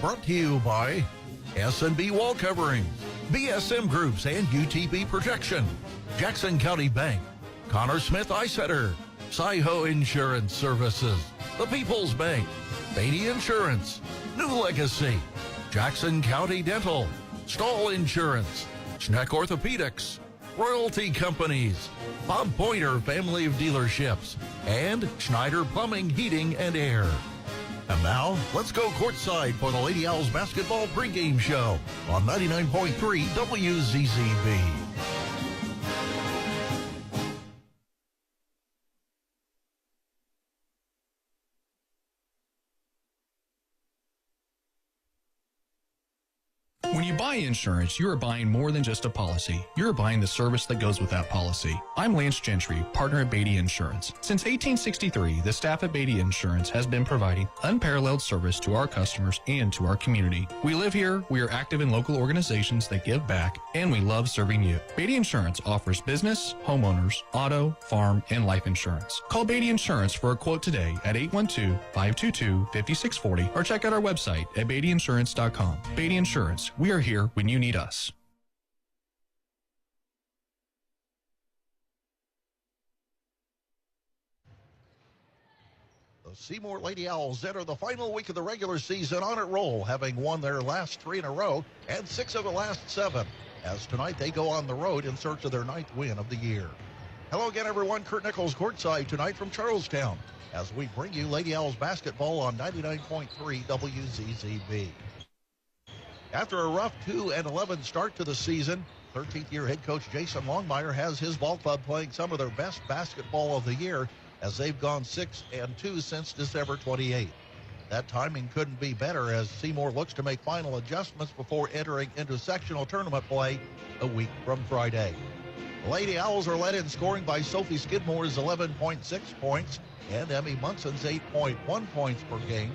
brought to you by S&B Wall Coverings, BSM Groups and UTB Protection, Jackson County Bank, Connor Smith Eye Center, Sci-Ho Insurance Services, The People's Bank, Beatty Insurance, New Legacy, Jackson County Dental, Stall Insurance, Schneck Orthopedics, Royalty Companies, Bob Pointer Family of Dealerships, and Schneider Plumbing, Heating, and Air. And now, let's go courtside for the Lady Owls basketball pregame show on 99.3 WZZB. When you buy insurance, you are buying more than just a policy. You're buying the service that goes with that policy. I'm Lance Gentry, partner at Beatty Insurance. Since 1863, the staff at Beatty Insurance has been providing unparalleled service to our customers and to our community. We live here, we are active in local organizations that give back, and we love serving you. Beatty Insurance offers business, homeowners, auto, farm, and life insurance. Call Beatty Insurance for a quote today at 812-522-5640 or check out our website at beattyinsurance.com. Beatty Insurance. We are here when you need us. The Seymour Lady Owls enter the final week of the regular season on a roll, having won their last 3 in a row and 6 of the last 7. As tonight they go on the road in search of their 9th win of the year. Hello again, everyone. Kurt Nichols courtside tonight from Charlestown as we bring you Lady Owls basketball on 99.3 WZZB. After a rough 2-11 start to the season, 13th-year head coach Jason Longmire has his ball club playing some of their best basketball of the year as they've gone 6-2 since December 28th. That timing couldn't be better as Seymour looks to make final adjustments before entering into sectional tournament play a week from Friday. The Lady Owls are led in scoring by Sophie Skidmore's 11.6 points and Emmy Munson's 8.1 points per game,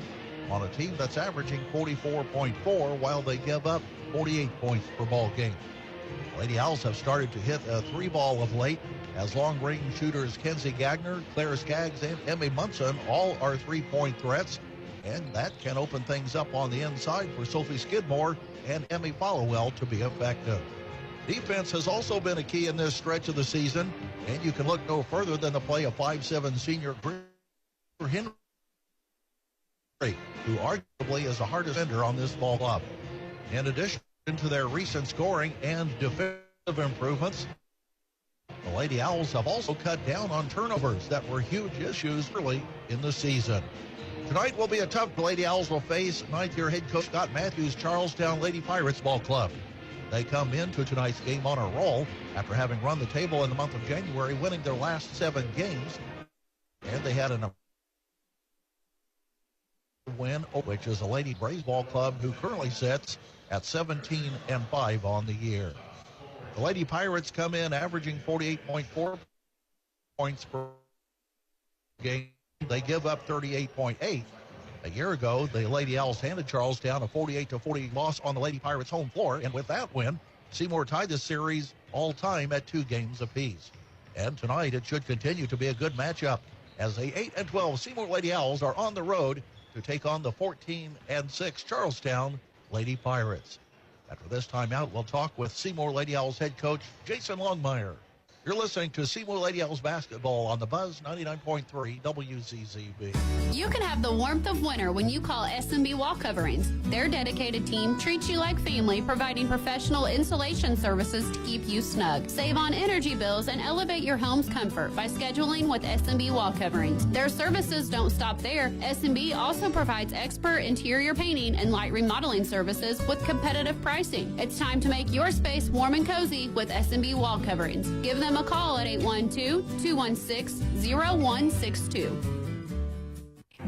on a team that's averaging 44.4 while they give up 48 points per ball game. The Lady Owls have started to hit a 3-ball of late as long-range shooters Kenzie Gagner, Claire Skaggs, and Emmy Munson all are 3-point threats, and that can open things up on the inside for Sophie Skidmore and Emmy Followell to be effective. Defense has also been a key in this stretch of the season, and you can look no further than the play of 5'7" senior Henry, who arguably is the hardest defender on this ball club. In addition to their recent scoring and defensive improvements, the Lady Owls have also cut down on turnovers that were huge issues early in the season. Tonight will be a tough. The Lady Owls will face 9th-year head coach Scott Matthews' Charlestown Lady Pirates ball club. They come into tonight's game on a roll after having run the table in the month of January, winning their last 7 games, and they had an win, which is a Lady Braves ball club who currently sits at 17-5 on the year. The Lady Pirates come in averaging 48.4 points per game. They give up 38.8. A year ago, the Lady Owls handed Charlestown a 48-40 loss on the Lady Pirates home floor, and with that win, Seymour tied the series all-time at 2 games apiece. And tonight, it should continue to be a good matchup as the 8-12 Seymour Lady Owls are on the road to take on the 14-6 Charlestown Lady Pirates. After this timeout, we'll talk with Seymour Lady Owls head coach Jason Longmire. You're listening to Seymour Lady Owls basketball on the Buzz 99.3 WZZB. You can have the warmth of winter when you call S&B Wall Coverings. Their dedicated team treats you like family, providing professional insulation services to keep you snug. Save on energy bills and elevate your home's comfort by scheduling with S&B Wall Coverings. Their services don't stop there. S&B also provides expert interior painting and light remodeling services with competitive pricing. It's time to make your space warm and cozy with S&B Wall Coverings. Give them a call at 812-216-0162.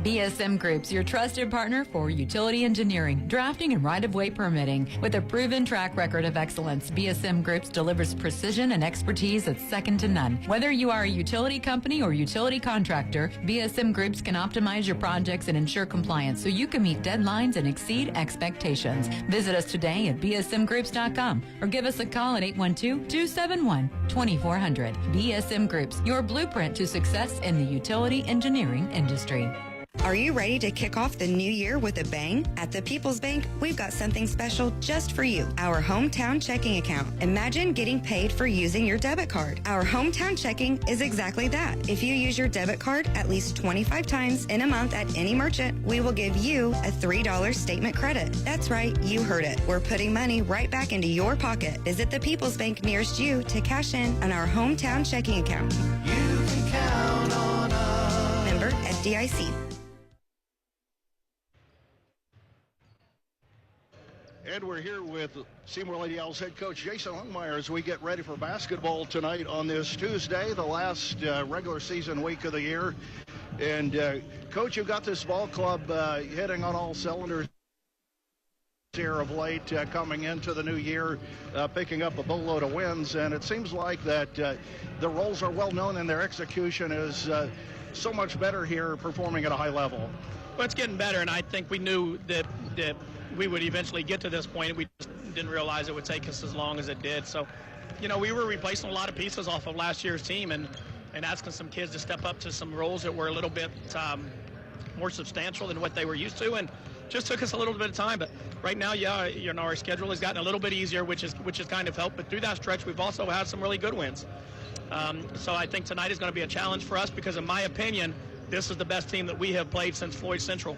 BSM Group's your trusted partner for utility engineering, drafting, and right-of-way permitting. With a proven track record of excellence, BSM Groups delivers precision and expertise that's second to none. Whether you are a utility company or utility contractor, BSM Groups can optimize your projects and ensure compliance so you can meet deadlines and exceed expectations. Visit us today at bsmgroups.com or give us a call at 812-271-2400. BSM Groups, your blueprint to success in the utility engineering industry. Are you ready to kick off the new year with a bang? At the People's Bank, we've got something special just for you. Our hometown checking account. Imagine getting paid for using your debit card. Our hometown checking is exactly that. If you use your debit card at least 25 times in a month at any merchant, we will give you a $3 statement credit. That's right, you heard it. We're putting money right back into your pocket. Visit the People's Bank nearest you to cash in on our hometown checking account. You can count on us. Member FDIC. And we're here with Seymour Lady Owls head coach Jason Longmire as we get ready for basketball tonight on this Tuesday, the last regular season week of the year. And, Coach, you've got this ball club hitting on all cylinders here of late, coming into the new year, picking up a boatload of wins. And it seems like that the roles are well known and their execution is so much better here, performing at a high level. Well, it's getting better, and I think we knew that we would eventually get to this point. We just didn't realize it would take us as long as it did. So, you know, we were replacing a lot of pieces off of last year's team and asking some kids to step up to some roles that were a little bit more substantial than what they were used to, and just took us a little bit of time. But right now, yeah, you know, our schedule has gotten a little bit easier, which has kind of helped. But through that stretch, we've also had some really good wins. So I think tonight is going to be a challenge for us because, in my opinion, this is the best team that we have played since Floyd Central.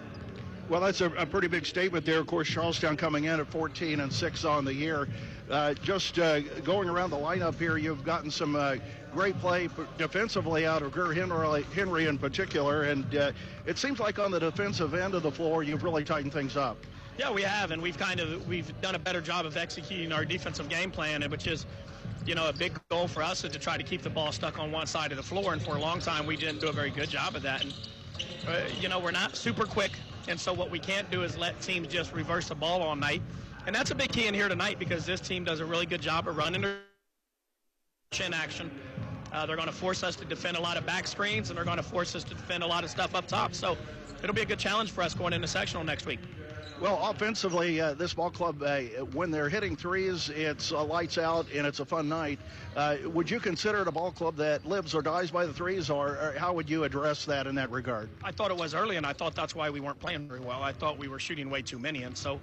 Well, that's a pretty big statement there. Of course, Charlestown coming in at 14-6 on the year. Going around the lineup here, you've gotten some great play defensively out of Gur Henry in particular, and it seems like on the defensive end of the floor, you've really tightened things up. Yeah, we have, and we've done a better job of executing our defensive game plan, which is, you know, a big goal for us is to try to keep the ball stuck on one side of the floor, and for a long time we didn't do a very good job of that. And you know, we're not super quick, and so what we can't do is let teams just reverse the ball all night. And that's a big key in here tonight because this team does a really good job of running their chin action. They're going to force us to defend a lot of back screens, and they're going to force us to defend a lot of stuff up top. So it'll be a good challenge for us going into sectional next week. Well, offensively, this ball club, when they're hitting threes, it's lights out and it's a fun night. Would you consider it a ball club that lives or dies by the threes, or how would you address that in that regard? I thought it was early, and I thought that's why we weren't playing very well. I thought we were shooting way too many, and so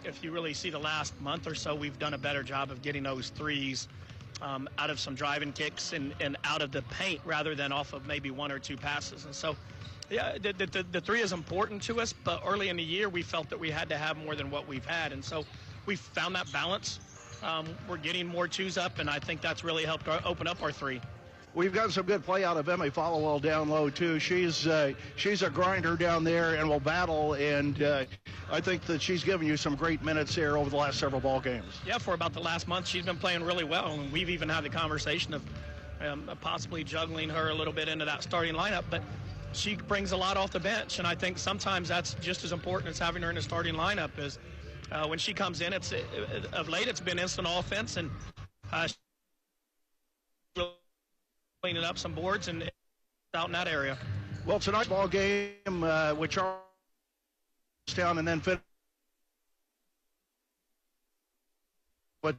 if you really see the last month or so, we've done a better job of getting those threes out of some driving kicks and out of the paint rather than off of maybe one or two passes. And so, yeah, the three is important to us, but early in the year we felt that we had to have more than what we've had, and so we found that balance. We're getting more twos up, and I think that's really helped open up our three. We've got some good play out of Emmy Followell down low too. She's a grinder down there and will battle, and I think that she's given you some great minutes here over the last several ball games. Yeah, for about the last month she's been playing really well, and we've even had the conversation of possibly juggling her a little bit into that starting lineup, but she brings a lot off the bench, and I think sometimes that's just as important as having her in the starting lineup. Is when she comes in, of late it's been instant offense, and cleaning up some boards and out in that area. Well, tonight's ball game with Charlestown and then fit. But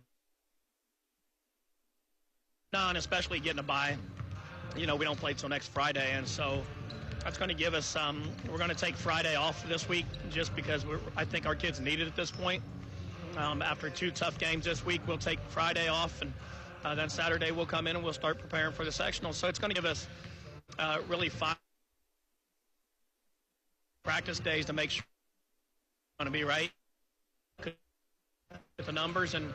and especially getting a bye. You know, we don't play till next Friday, and so that's going to give us we're going to take Friday off this week just because I think our kids need it at this point. After two tough games this week, we'll take Friday off, and then Saturday we'll come in and we'll start preparing for the sectional. So it's going to give us really 5 practice days to make sure we're going to be right with the numbers, and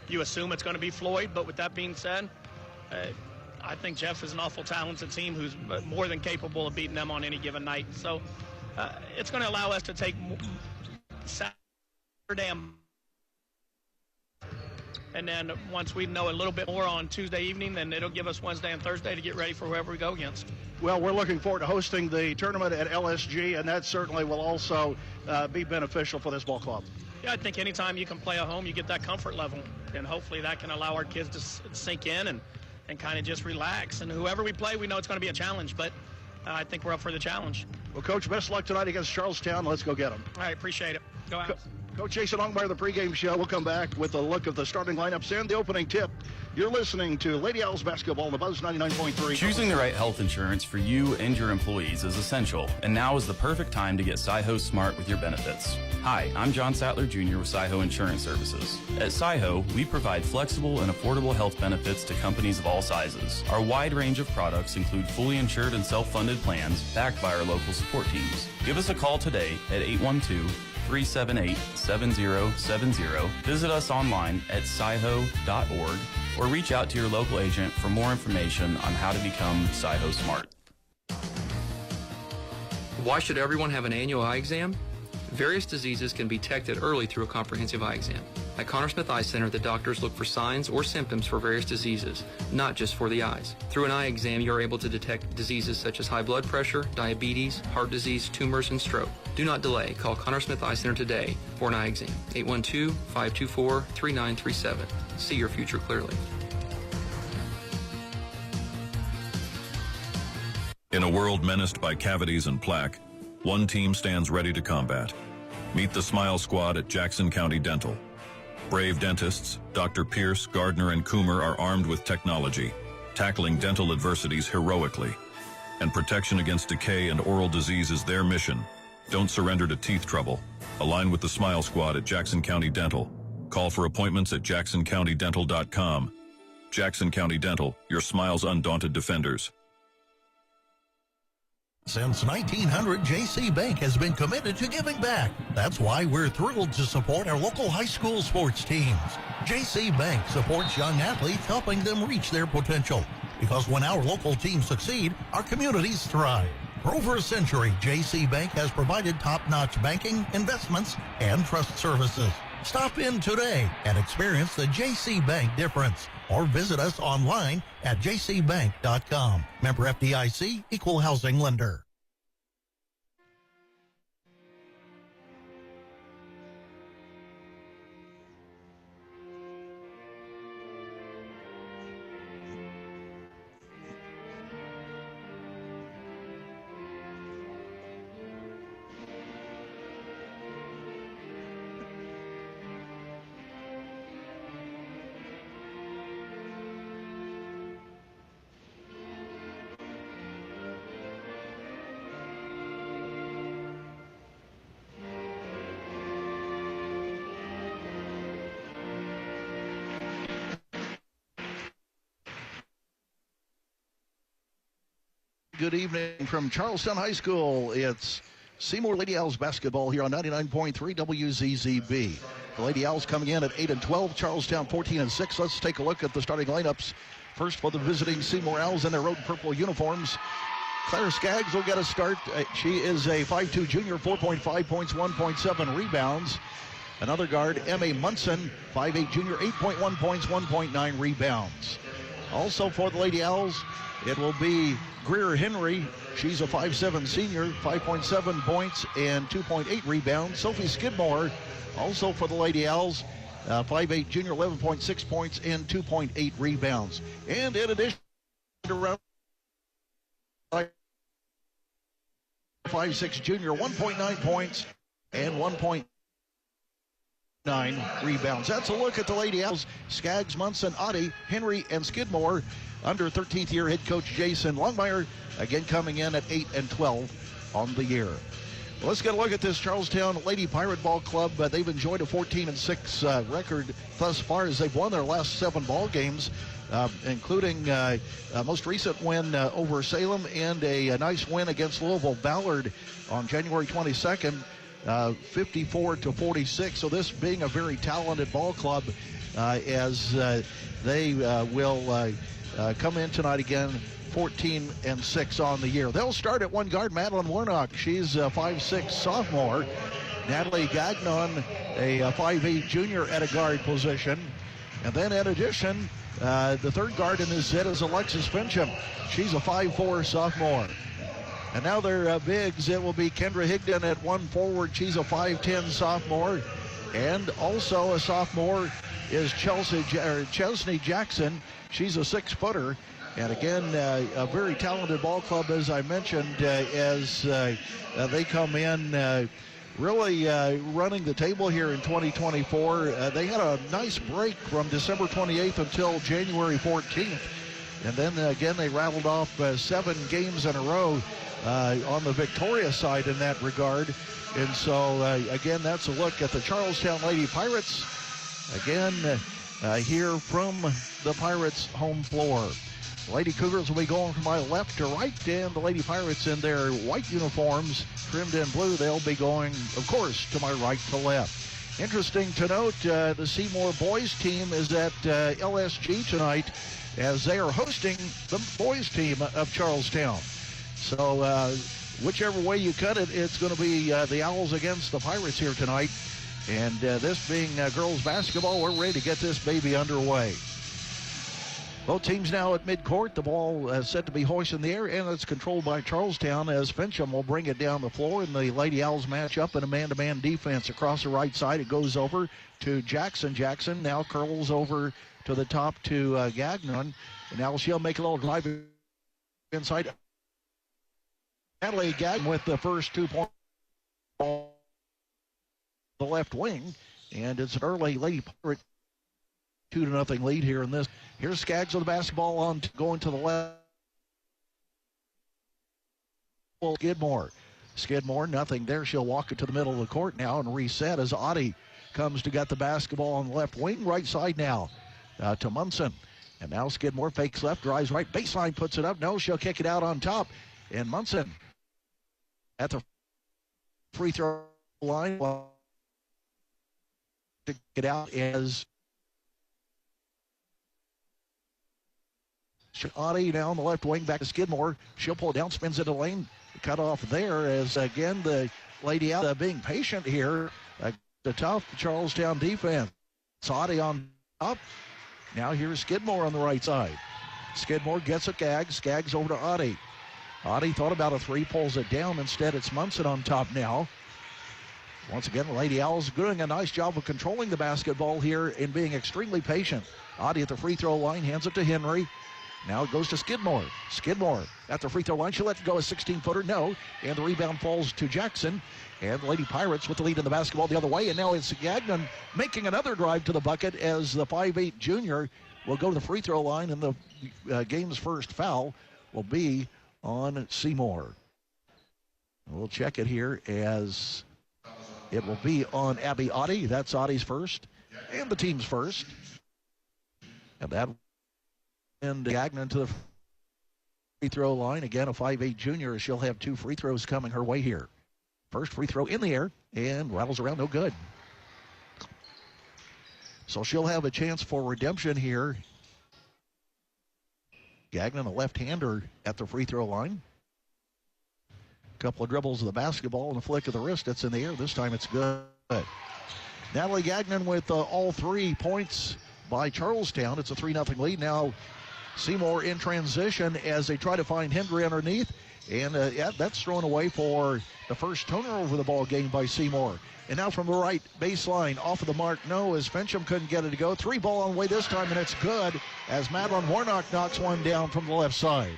you assume it's going to be Floyd. But with that being said, I think Jeff is an awful talented team who's more than capable of beating them on any given night. So it's going to allow us to take Saturday, and then once we know a little bit more on Tuesday evening, then it'll give us Wednesday and Thursday to get ready for whoever we go against. Well, we're looking forward to hosting the tournament at LSG, and that certainly will also be beneficial for this ball club. Yeah, I think anytime you can play at home, you get that comfort level, and hopefully that can allow our kids to sink in and kind of just relax. And whoever we play, we know it's going to be a challenge, but I think we're up for the challenge. Well, Coach, best of luck tonight against Charlestown. Let's go get them. All right, appreciate it. Go out. Coach Jason Longmire, the pregame show. We'll come back with a look of the starting lineups and the opening tip. You're listening to Lady Owls basketball on the Buzz 99.3. Choosing the right health insurance for you and your employees is essential, and now is the perfect time to get SciHo Smart with your benefits. Hi, I'm John Sattler Jr. with SciHo Insurance Services. At SciHo, we provide flexible and affordable health benefits to companies of all sizes. Our wide range of products include fully insured and self-funded plans backed by our local support teams. Give us a call today at 812-378-7070. Visit us online at sciho.org or reach out to your local agent for more information on how to become SciHo Smart. Why should everyone have an annual eye exam? Various diseases can be detected early through a comprehensive eye exam. At Connor Smith Eye Center, the doctors look for signs or symptoms for various diseases, not just for the eyes. Through an eye exam, you're able to detect diseases such as high blood pressure, diabetes, heart disease, tumors, and stroke. Do not delay. Call Connor Smith Eye Center today for an eye exam. 812-524-3937. See your future clearly. In a world menaced by cavities and plaque, one team stands ready to combat. Meet the Smile Squad at Jackson County Dental. Brave dentists, Dr. Pierce, Gardner, and Coomer are armed with technology, tackling dental adversities heroically. And protection against decay and oral disease is their mission. Don't surrender to teeth trouble. Align with the Smile Squad at Jackson County Dental. Call for appointments at jacksoncountydental.com. Jackson County Dental, your smile's undaunted defenders. Since 1900, J.C. Bank has been committed to giving back. That's why we're thrilled to support our local high school sports teams. J.C. Bank supports young athletes, helping them reach their potential. Because when our local teams succeed, our communities thrive. For over a century, J.C. Bank has provided top-notch banking, investments, and trust services. Stop in today and experience the J.C. Bank difference. Or visit us online at jcbank.com. Member FDIC, Equal Housing Lender. Good evening from Charlestown High School. It's Seymour Lady Owls basketball here on 99.3 WZZB. The Lady Owls coming in at 8-12, Charlestown 14-6. Let's take a look at the starting lineups. First for the visiting Seymour Owls in their road purple uniforms. Claire Skaggs will get a start. She is a 5'2 junior, 4.5 points, 1.7 rebounds. Another guard, M.A. Munson, 5'8 junior, 8.1 points, 1.9 rebounds. Also for the Lady Owls, it will be Greer Henry. She's a 5'7 senior, 5.7 points and 2.8 rebounds. Sophie Skidmore, also for the Lady Owls, 5'8 junior, 11.6 points and 2.8 rebounds. And in addition, around 5'6 junior, 1.9 points and 1.9 rebounds. That's a look at the Lady Owls. Skaggs, Munson, Oddie, Henry, and Skidmore. Under 13th year head coach Jason Longmire, again coming in at 8-12 on the year. Well, let's get a look at this Charlestown Lady Pirate Ball Club. They've enjoyed a 14-6 record thus far as they've won their last 7 ball games, including most recent win over Salem and a nice win against Louisville Ballard on January 22nd, 54-46. So this being a very talented ball club as they will come in tonight again, 14-6 on the year. They'll start at one guard, Madeline Warnock. She's a 5'6 sophomore. Natalie Gagnon, a 5'8 junior at a guard position. And then in addition, the third guard in this set is Alexis Fincham. She's a 5'4 sophomore. And now their bigs, it will be Kendra Higdon at one forward. She's a 5'10 sophomore. And also a sophomore is Chesney Jackson. She's a 6-footer. And again, a very talented ball club, as I mentioned, as they come in really running the table here in 2024. They had a nice break from December 28th until January 14th. And then again, they rattled off 7 games in a row on the victorious side in that regard. And so, again, that's a look at the Charlestown Lady Pirates. Again, here from the Pirates' home floor. Lady Cougars will be going from my left to right, and the Lady Pirates in their white uniforms, trimmed in blue, they'll be going, of course, to my right to left. Interesting to note, the Seymour boys team is at LSG tonight as they are hosting the boys team of Charlestown. So whichever way you cut it, it's going to be the Owls against the Pirates here tonight. And this being girls basketball, we're ready to get this baby underway. Both teams now at midcourt. The ball set to be hoisted in the air, and it's controlled by Charlestown as Fincham will bring it down the floor, and the Lady Owls match up in a man-to-man defense across the right side. It goes over to Jackson. Jackson now curls over to the top to Gagnon, and now she'll make a little drive inside. Natalie Gagnon with the first 2 points on the left wing, and it's an early Lady Pirate 2-0 lead here in this. Here's Skaggs with the basketball on going to the left. Skidmore, nothing there. She'll walk it to the middle of the court now and reset as Audie comes to get the basketball on the left wing, right side now to Munson. And now Skidmore fakes left, drives right, baseline, puts it up. No, she'll kick it out on top. And Munson at the free throw line to get out as Audie now on the left wing, back to Skidmore. She'll pull it down, spins into the lane. Cut off there as, again, the Lady out being patient here. The tough Charlestown defense. Audie on top. Now here's Skidmore on the right side. Skidmore gets it, Skaggs over to Audie. Audie thought about a three, pulls it down. Instead, it's Munson on top now. Once again, the Lady Owls doing a nice job of controlling the basketball here and being extremely patient. Audie at the free throw line, hands it to Henry. Now it goes to Skidmore. Skidmore at the free throw line. She'll let it go a 16-footer. No. And the rebound falls to Jackson. And the Lady Pirates with the lead in the basketball the other way. And now it's Gagnon making another drive to the bucket as the 5'8 junior will go to the free throw line. And the game's first foul will be on Seymour. We'll check it here as it will be on Abby Audie. That's Audie's first and the team's first. And that and Gagnon to the free throw line. Again, a 5'8 junior. She'll have 2 free throws coming her way here. First free throw in the air and rattles around, no good. So she'll have a chance for redemption here. Gagnon, a left-hander at the free throw line. Couple of dribbles of the basketball and a flick of the wrist. It's in the air. This time it's good. Natalie Gagnon with all 3 points by Charlestown. It's a 3-0 lead. Now Seymour in transition as they try to find Henry underneath. And that's thrown away for the first turnover of the ball game by Seymour. And now from the right baseline, off of the mark, no, as Fincham couldn't get it to go. 3 ball on the way this time, and it's good as Madeline Warnock knocks one down from the left side.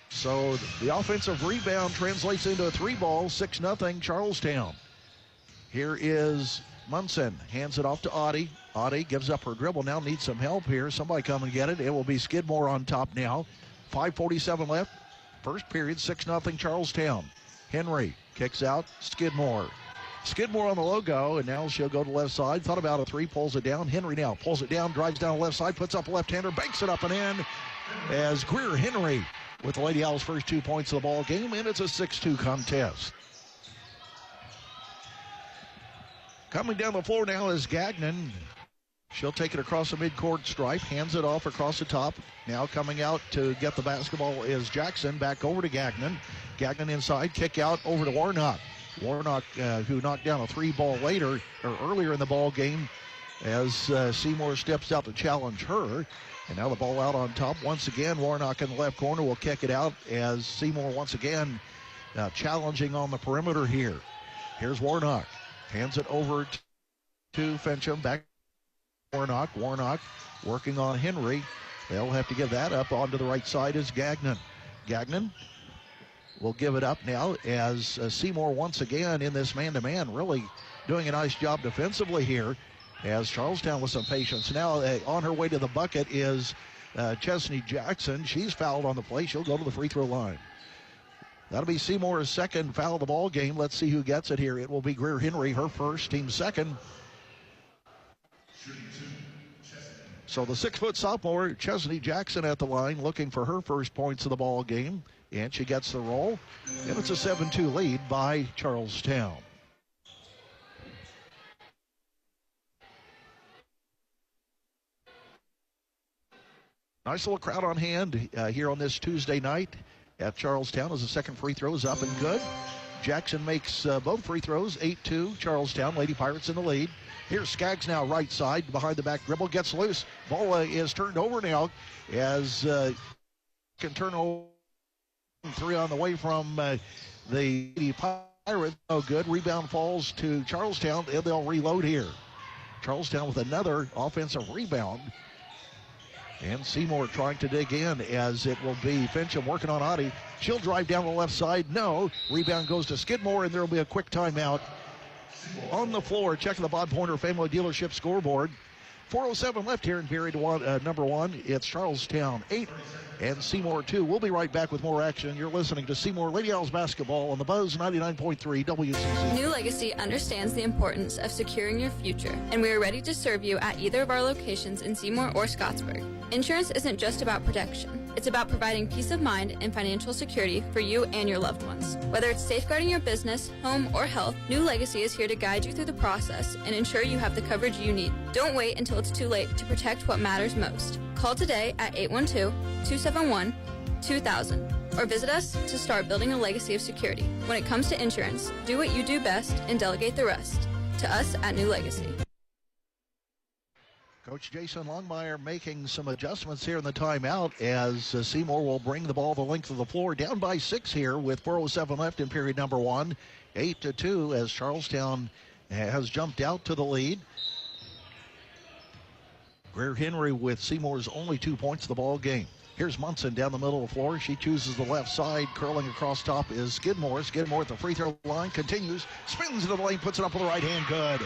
So the offensive rebound translates into a 3 ball, 6-0 Charlestown. Here is Munson, hands it off to Audie. Audie gives up her dribble, now needs some help here. Somebody come and get it. It will be Skidmore on top now. 5:47 left. First period, 6-0 Charlestown. Henry kicks out, Skidmore. Skidmore on the logo, and now she'll go to the left side. Thought about a 3, pulls it down. Henry now pulls it down, drives down the left side, puts up a left-hander, banks it up and in as Greer Henry with the Lady Owls' first 2 points of the ball game, and it's a 6-2 contest. Coming down the floor now is Gagnon. She'll take it across the midcourt stripe, hands it off across the top. Now coming out to get the basketball is Jackson, back over to Gagnon. Gagnon inside, kick out over to Warnock. Warnock, who knocked down a 3 ball earlier in the ball game as Seymour steps out to challenge her. And now the ball out on top. Once again, Warnock in the left corner will kick it out as Seymour once again challenging on the perimeter here. Here's Warnock. Hands it over to Fincham. Back Warnock. Warnock working on Henry. They'll have to give that up. Onto the right side is Gagnon. Gagnon will give it up now as Seymour once again in this man-to-man, really doing a nice job defensively here as Charlestown with some patience. Now on her way to the bucket is Chesney Jackson. She's fouled on the play. She'll go to the free throw line. That'll be Seymour's second foul of the ball game. Let's see who gets it here. It will be Greer Henry, her first, team second. So the 6-foot sophomore, Chesney Jackson at the line, looking for her first points of the ball game. And she gets the roll. And it's a 7-2 lead by Charlestown. Nice little crowd on hand here on this Tuesday night at Charlestown as the second free throw is up and good. Jackson makes both free throws, 8-2. Charlestown, Lady Pirates in the lead. Here's Skaggs now right side, behind the back dribble, gets loose. Ball is turned over now as can turn over. 3 on the way from the Lady Pirates. No good. Rebound falls to Charlestown, and they'll reload here. Charlestown with another offensive rebound. And Seymour trying to dig in as it will be Fincham working on Audie. She'll drive down the left side. No. Rebound goes to Skidmore, and there will be a quick timeout. On the floor, checking the Bob Pointer Family Dealership scoreboard. 4:07 left here in period number 1. It's Charlestown 8 and Seymour 2. We'll be right back with more action. You're listening to Seymour Lady Owls basketball on the Buzz 99.3 WZZB. New Legacy understands the importance of securing your future, and we are ready to serve you at either of our locations in Seymour or Scottsburg. Insurance isn't just about protection. It's about providing peace of mind and financial security for you and your loved ones. Whether it's safeguarding your business, home, or health, New Legacy is here to guide you through the process and ensure you have the coverage you need. Don't wait until it's too late to protect what matters most. Call today at 812-271-2000 or visit us to start building a legacy of security. When it comes to insurance, do what you do best and delegate the rest to us at New Legacy. Coach Jason Longmire making some adjustments here in the timeout as Seymour will bring the ball the length of the floor. Down by 6 here with 4:07 left in period number 1. 8-2 as Charlestown has jumped out to the lead. Greer Henry with Seymour's only 2 points of the ball game. Here's Munson down the middle of the floor. She chooses the left side. Curling across top is Skidmore. Skidmore at the free throw line continues. Spins into the lane, puts it up with the right hand. Good.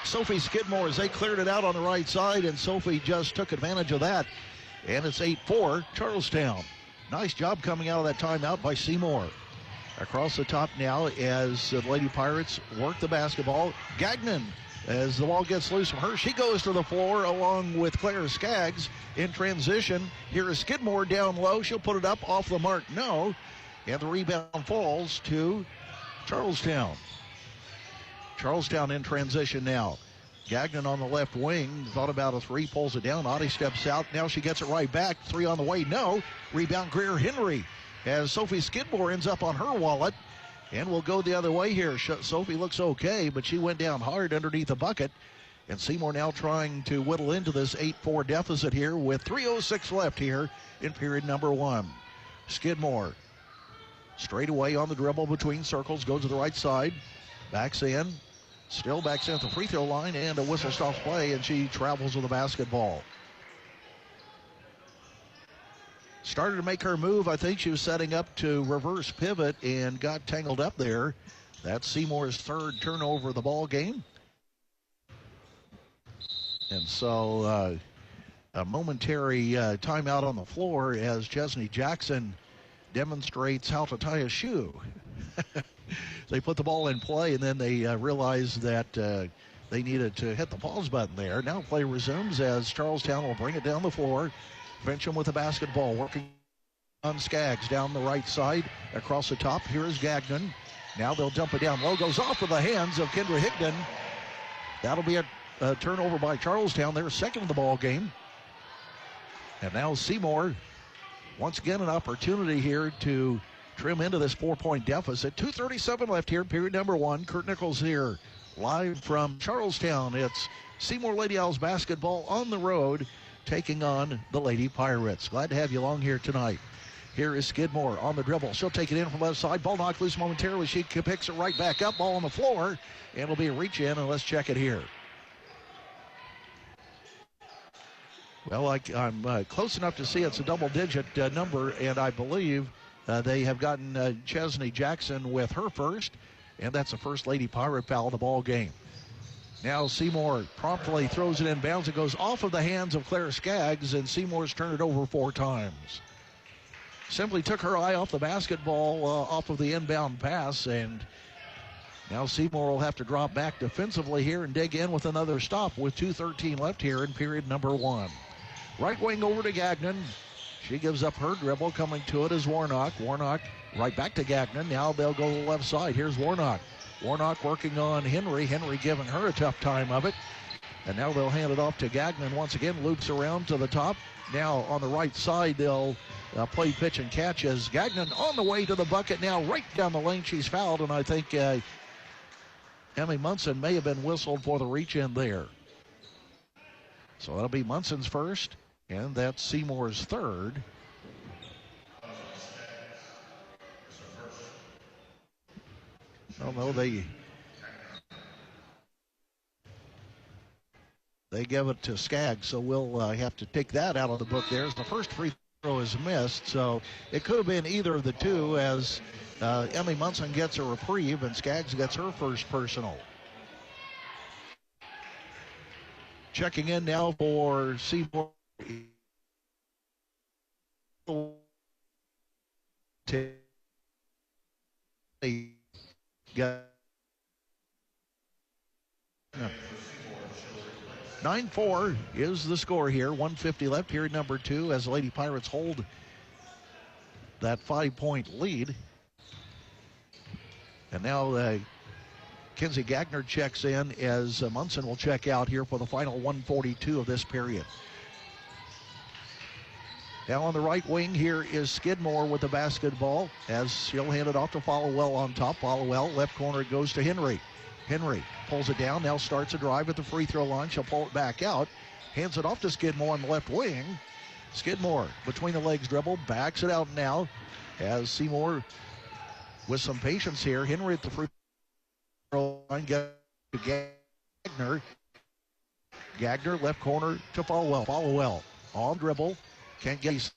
Sophie Skidmore as they cleared it out on the right side, and Sophie just took advantage of that. And it's 8-4 Charlestown. Nice job coming out of that timeout by Seymour. Across the top now as the Lady Pirates work the basketball. Gagnon, as the ball gets loose from her, she goes to the floor along with Claire Skaggs in transition. Here is Skidmore down low. She'll put it up off the mark. No. And the rebound falls to Charlestown. Charlestown in transition now. Gagnon on the left wing, thought about a 3, pulls it down. Audie steps out. Now she gets it right back. 3 on the way. No. Rebound Greer Henry as Sophie Skidmore ends up on her wallet. And we'll go the other way here. Sophie looks okay, but she went down hard underneath the bucket. And Seymour now trying to whittle into this 8-4 deficit here with 3:06 left here in period number 1. Skidmore straight away on the dribble between circles, goes to the right side, backs in, still backs in at the free throw line, and a whistle stops play, and she travels with the basketball. Started to make her move. I think she was setting up to reverse pivot and got tangled up there. That's Seymour's 3rd turnover of the ball game. And so a momentary timeout on the floor as Chesney Jackson demonstrates how to tie a shoe. They put the ball in play, and then they realized that they needed to hit the pause button there. Now play resumes as Charlestown will bring it down the floor. Fincham with the basketball, working on Skaggs down the right side. Across the top, here is Gagnon. Now they'll dump it down low. Goes off of the hands of Kendra Higdon. That'll be a turnover by Charlestown. They're second in the ball game. And now Seymour, once again, an opportunity here to trim into this 4-point deficit. 2:37 left here, period number 1. Kurt Nichols here, live from Charlestown. It's Seymour Lady Owls basketball on the road, taking on the Lady Pirates. Glad to have you along here tonight. Here is Skidmore on the dribble. She'll take it in from left side. Ball knocked loose momentarily. She picks it right back up. Ball on the floor. And it'll be a reach in, and let's check it here. Well, I'm close enough to see it's a double-digit number, and I believe they have gotten Chesney Jackson with her first, and that's the first Lady Pirate foul of the ball game. Now Seymour promptly throws it in bounds. It goes off of the hands of Claire Skaggs, and Seymour's turned it over 4 times. Simply took her eye off the basketball, off of the inbound pass, and now Seymour will have to drop back defensively here and dig in with another stop with 2:13 left here in period number 1. Right wing over to Gagnon. She gives up her dribble. Coming to it is Warnock. Warnock right back to Gagnon. Now they'll go to the left side. Here's Warnock. Warnock working on Henry. Henry giving her a tough time of it. And now they'll hand it off to Gagnon. Once again, loops around to the top. Now on the right side, they'll play pitch and catch as Gagnon on the way to the bucket now, right down the lane. She's fouled, and I think Emmy Munson may have been whistled for the reach in there. So that'll be Munson's first, and that's Seymour's third. Oh no, they give it to Skaggs, so we'll have to take that out of the book there. The first free throw is missed, so it could have been either of the two as Emmy Munson gets a reprieve and Skaggs gets her first personal. Checking in now for Seymour. Got 9-4 is the score here. 1:50 left, period number 2, as the Lady Pirates hold that 5-point lead. And now Kinsey Gagner checks in as Munson will check out here for the final 1:42 of this period. Now on the right wing here is Skidmore with the basketball as she'll hand it off to Followell on top. Followell, left corner, it goes to Henry. Henry pulls it down, now starts a drive at the free throw line. She'll pull it back out, hands it off to Skidmore on the left wing. Skidmore between the legs dribble, backs it out now as Seymour with some patience here. Henry at the free throw line, gets to Gagner. Gagner left corner to Followell. Followell on dribble. Can't get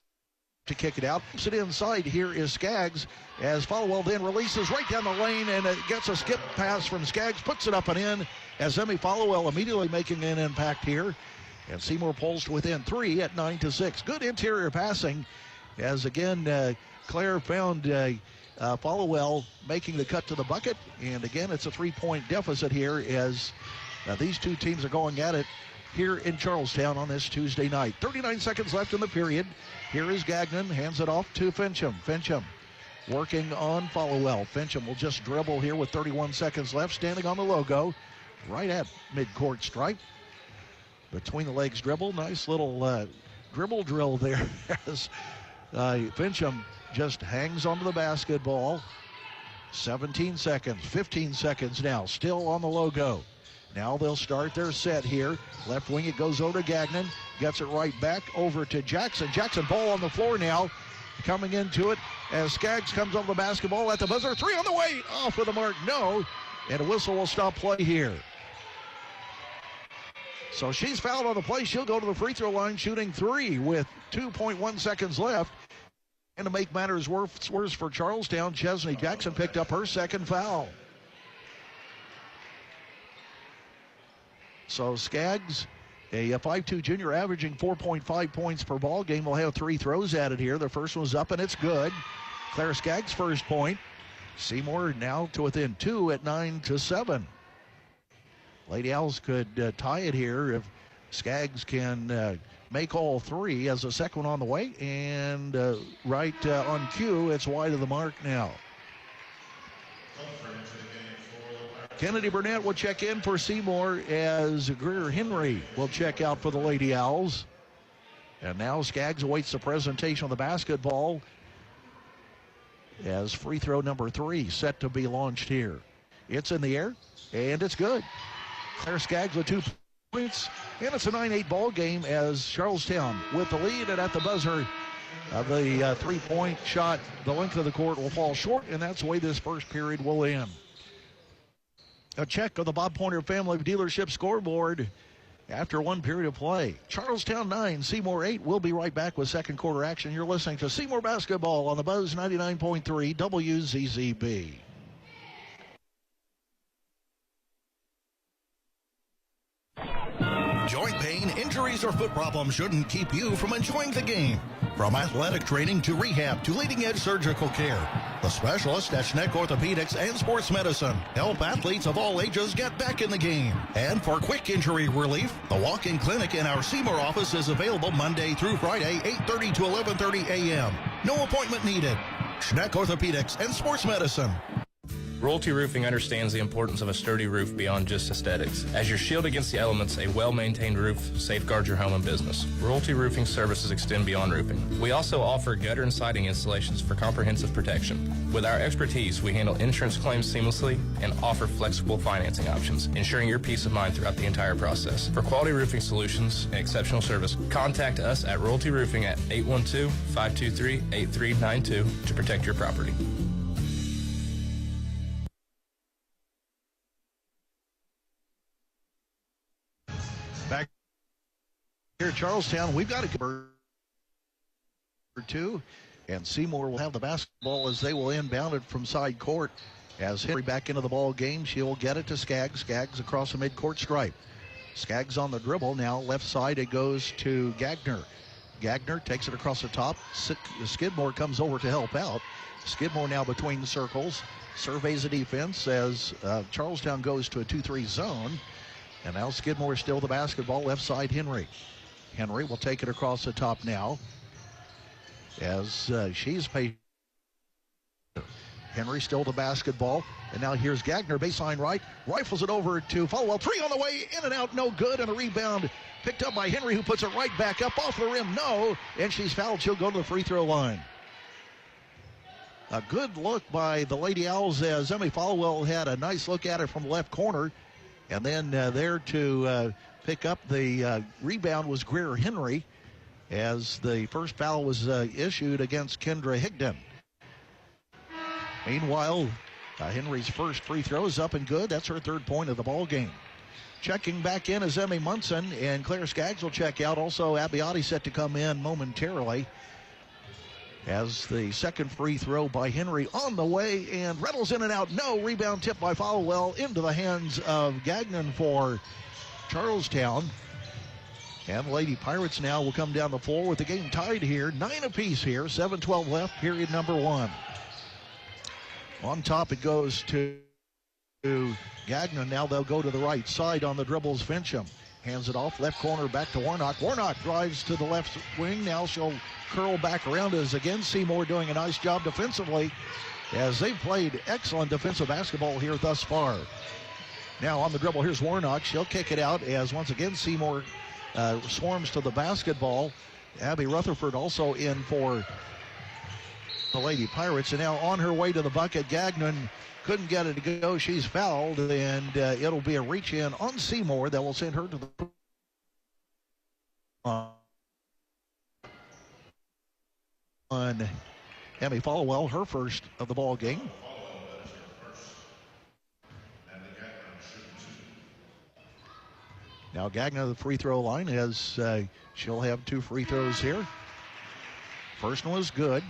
to kick it out. Puts it inside. Here is Skaggs as Followell then releases right down the lane and it gets a skip pass from Skaggs. Puts it up and in as Emmy Followell immediately making an impact here. And Seymour pulls to within 3 at 9-6. Good interior passing as again Claire found Followell making the cut to the bucket. And again, it's a 3-point deficit here as these two teams are going at it here in Charlestown on this Tuesday night. 39 seconds left in the period. Here is Gagnon, hands it off to Fincham. Fincham working on Followell. Fincham will just dribble here with 31 seconds left, standing on the logo, right at midcourt stripe. Between the legs dribble, nice little dribble drill there as Fincham just hangs onto the basketball. 17 seconds, 15 seconds now, still on the logo. Now they'll start their set here. Left wing, it goes over to Gagnon. Gets it right back over to Jackson. Jackson ball on the floor now. Coming into it as Skaggs comes on the basketball at the buzzer. 3 on the way. Off with the mark. No. And a whistle will stop play here. So she's fouled on the play. She'll go to the free throw line shooting 3 with 2.1 seconds left. And to make matters worse for Charlestown, Chesney Jackson picked up her second foul. So Skaggs, a 5'2" junior averaging 4.5 points per ball game, will have 3 throws added here. The first one's up and it's good. Claire Skaggs' first point. Seymour now to within 2 at 9-7. Lady Owls could tie it here if Skaggs can make all 3 as the second one on the way. And right on cue, it's wide of the mark now. Kennedy Burnett will check in for Seymour as Greer Henry will check out for the Lady Owls. And now Skaggs awaits the presentation of the basketball as free throw number 3 set to be launched here. It's in the air, and it's good. Claire Skaggs with 2 points, and it's a 9-8 ball game as Charlestown with the lead, and at the buzzer, the 3-point shot, the length of the court will fall short, and that's the way this first period will end. A check of the Bob Pointer Family Dealership scoreboard after one period of play. Charlestown 9, Seymour 8. We'll be right back with second quarter action. You're listening to Seymour Basketball on the Buzz 99.3 WZZB. Joint pain, injuries, or foot problems shouldn't keep you from enjoying the game. From athletic training to rehab to leading-edge surgical care, the specialists at Schneck Orthopedics and Sports Medicine help athletes of all ages get back in the game. And for quick injury relief, the walk-in clinic in our Seymour office is available Monday through Friday, 8:30 to 11:30 a.m. No appointment needed. Schneck Orthopedics and Sports Medicine. Royalty Roofing understands the importance of a sturdy roof beyond just aesthetics. As your shield against the elements, a well-maintained roof safeguards your home and business. Royalty Roofing services extend beyond roofing. We also offer gutter and siding installations for comprehensive protection. With our expertise, we handle insurance claims seamlessly and offer flexible financing options, ensuring your peace of mind throughout the entire process. For quality roofing solutions and exceptional service, contact us at Royalty Roofing at 812-523-8392 to protect your property. Back here at Charlestown, we've got a cover two, and Seymour will have the basketball as they will inbound it from side court. As Henry back into the ball game, she'll get it to Skaggs. Skaggs across the midcourt stripe. Skaggs on the dribble. Now left side it goes to Gagner. Gagner takes it across the top. Skidmore comes over to help out. Skidmore now between the circles. Surveys the defense as Charlestown goes to a 2-3 zone. And now Skidmore still the basketball, left side Henry. Henry will take it across the top now as she's patient. Henry still the basketball. And now here's Gagner, baseline right. Rifles it over to Falwell. Three on the way, in and out, no good. And a rebound picked up by Henry, who puts it right back up off the rim. No, and she's fouled. She'll go to the free throw line. A good look by the Lady Owls as Emmy Falwell had a nice look at it from the left corner. And then there to pick up the rebound was Greer Henry as the first foul was issued against Kendra Higdon. Meanwhile, Henry's first free throw is up and good. That's her third point of the ball game. Checking back in is Emmy Munson, and Claire Skaggs will check out. Also, Abiotti set to come in momentarily as the second free throw by Henry on the way, and Reynolds in and out. No, rebound tip by Falwell into the hands of Gagnon for Charlestown. And the Lady Pirates now will come down the floor with the game tied here. 9 apiece here, 7:12 left, period number 1. On top it goes to Gagnon. Now they'll go to the right side on the dribbles. Fincham hands it off, left corner back to Warnock. Warnock drives to the left wing. Now she'll curl back around as again Seymour doing a nice job defensively as they've played excellent defensive basketball here thus far. Now on the dribble, here's Warnock. She'll kick it out as once again Seymour swarms to the basketball. Abby Rutherford also in for the Lady Pirates. And now on her way to the bucket, Gagnon couldn't get it to go. She's fouled, and it'll be a reach in on Seymour that will send her to the on Emmy Falwell, her first of the ball game. Now Gagnon, the free throw line, as she'll have 2 free throws here. First one was good.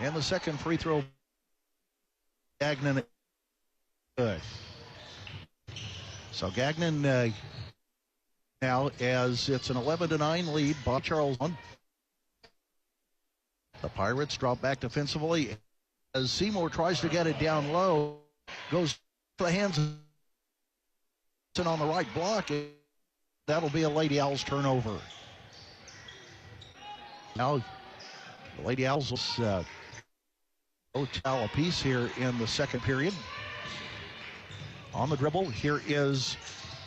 And the second free throw, Gagnon, good. So Gagnon now, as it's an 11-9 lead by Charlestown. The Pirates drop back defensively as Seymour tries to get it down low. Goes to the hands on the right block. That'll be a Lady Owls turnover. Now the Lady Owls will foul apiece here in the second period. On the dribble, here is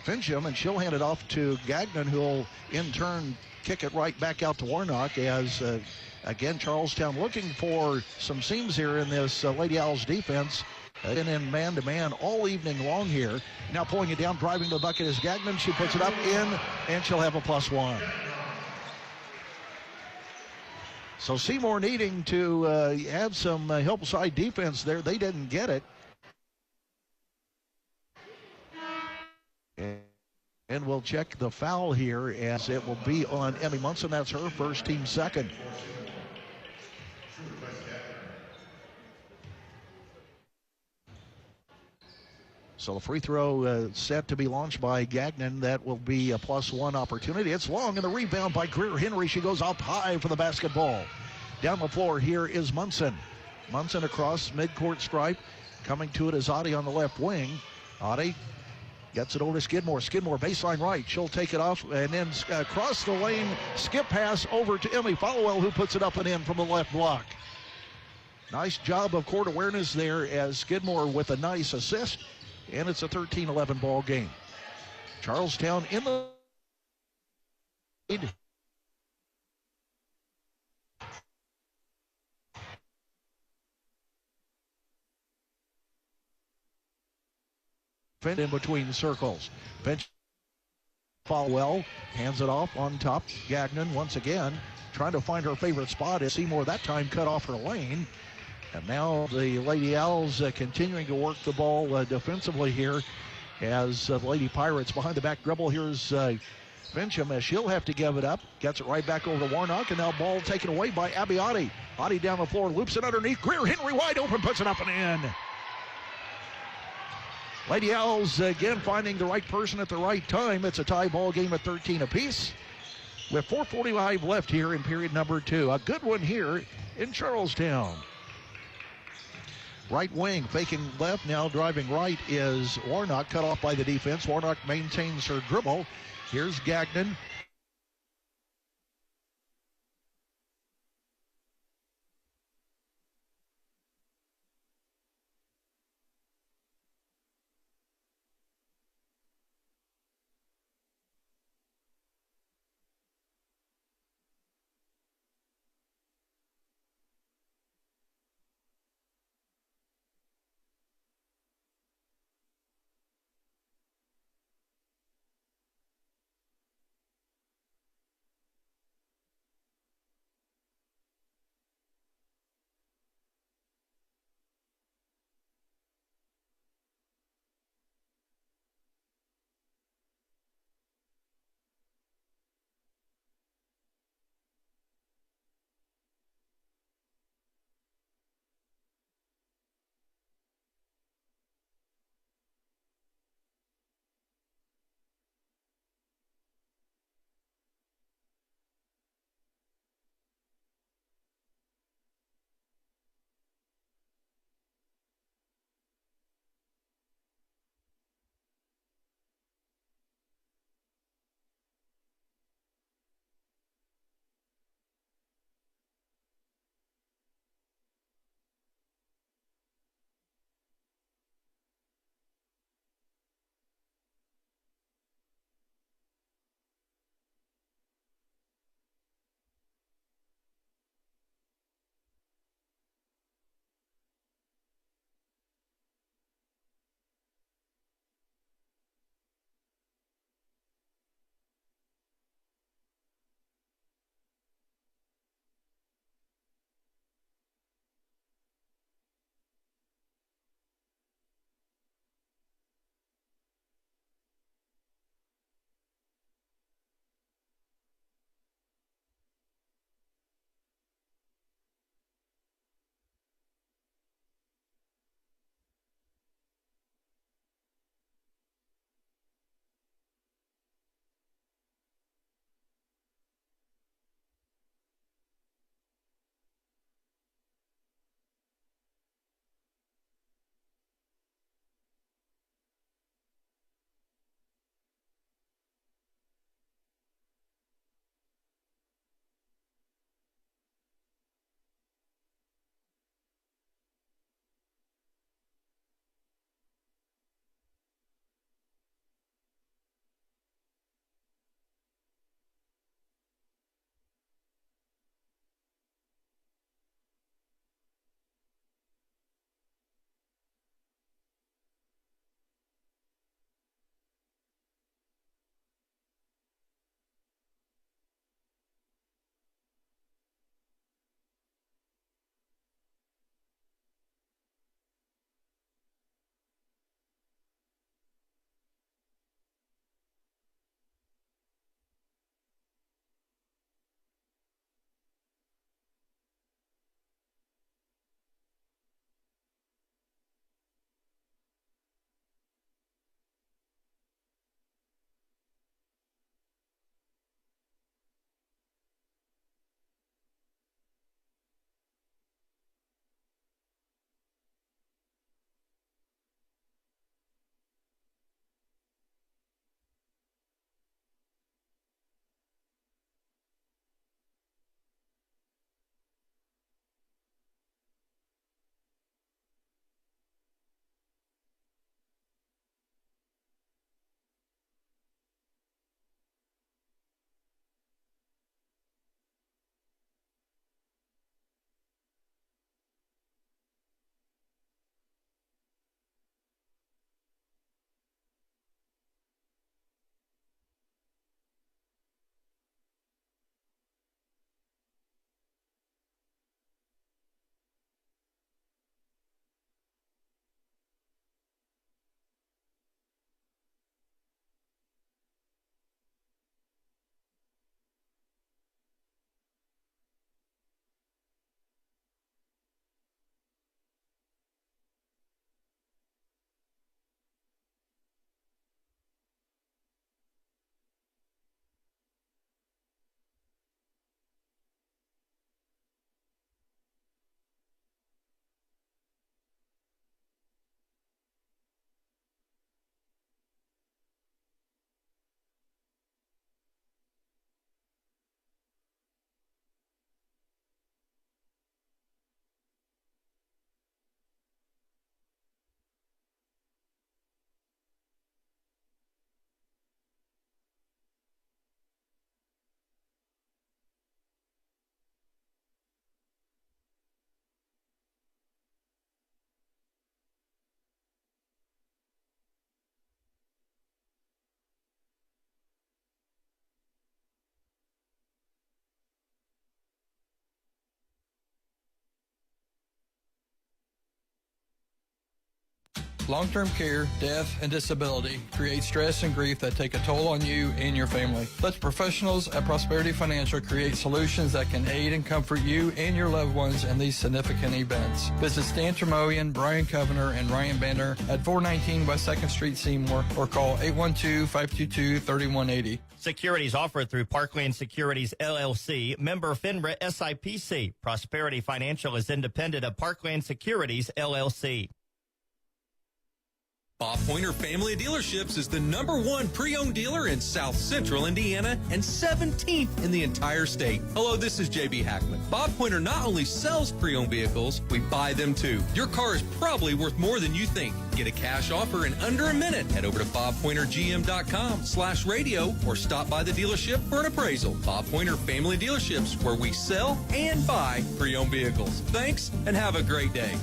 Fincham, and she'll hand it off to Gagnon, who'll in turn kick it right back out to Warnock as, again, Charlestown looking for some seams here in this Lady Owls defense. Been in man-to-man all evening long here. Now pulling it down, driving the bucket is Gagnon. She puts it up in, and she'll have a +1. So Seymour needing to have some help side defense there. They didn't get it. And we'll check the foul here as it will be on Emmy Munson. That's her first, team second. So the free throw set to be launched by Gagnon. That will be a +1 opportunity. It's long, and the rebound by Greer Henry. She goes up high for the basketball. Down the floor here is Munson. Munson across midcourt stripe. Coming to it is Adi on the left wing. Adi gets it over to Skidmore. Skidmore baseline right. She'll take it off and then across the lane. Skip pass over to Emily Followell, who puts it up and in from the left block. Nice job of court awareness there as Skidmore with a nice assist. And it's a 13-11 ball game. Charlestown in the lead. In between circles. Bench Falwell hands it off on top. Gagnon once again trying to find her favorite spot as Seymour that time cut off her lane. And now the Lady Owls continuing to work the ball defensively here as the Lady Pirates behind the back dribble. Here's Fincham as she'll have to give it up. Gets it right back over to Warnock, and now ball taken away by Abby Adi. Adi down the floor, loops it underneath. Greer Henry wide open, puts it up and in. Lady Owls again finding the right person at the right time. It's a tie ball game at 13 apiece with 4:45 left here in period number 2. A good one here in Charlestown. Right wing, faking left, now driving right is Warnock, cut off by the defense. Warnock maintains her dribble. Here's Gagnon. Long-term care, death, and disability create stress and grief that take a toll on you and your family. Let professionals at Prosperity Financial create solutions that can aid and comfort you and your loved ones in these significant events. Visit Stan Tremoyan, Brian Covener, and Ryan Banner at 419 West 2nd Street, Seymour, or call 812-522-3180. Securities offered through Parkland Securities, LLC, member FINRA SIPC. Prosperity Financial is independent of Parkland Securities, LLC. Bob Pointer Family Dealerships is the #1 pre-owned dealer in South Central Indiana and 17th in the entire state. Hello, this is JB Hackman. Bob Pointer not only sells pre-owned vehicles, we buy them too. Your car is probably worth more than you think. Get a cash offer in under a minute. Head over to bobpointergm.com/radio or stop by the dealership for an appraisal. Bob Pointer Family Dealerships, where we sell and buy pre-owned vehicles. Thanks and have a great day.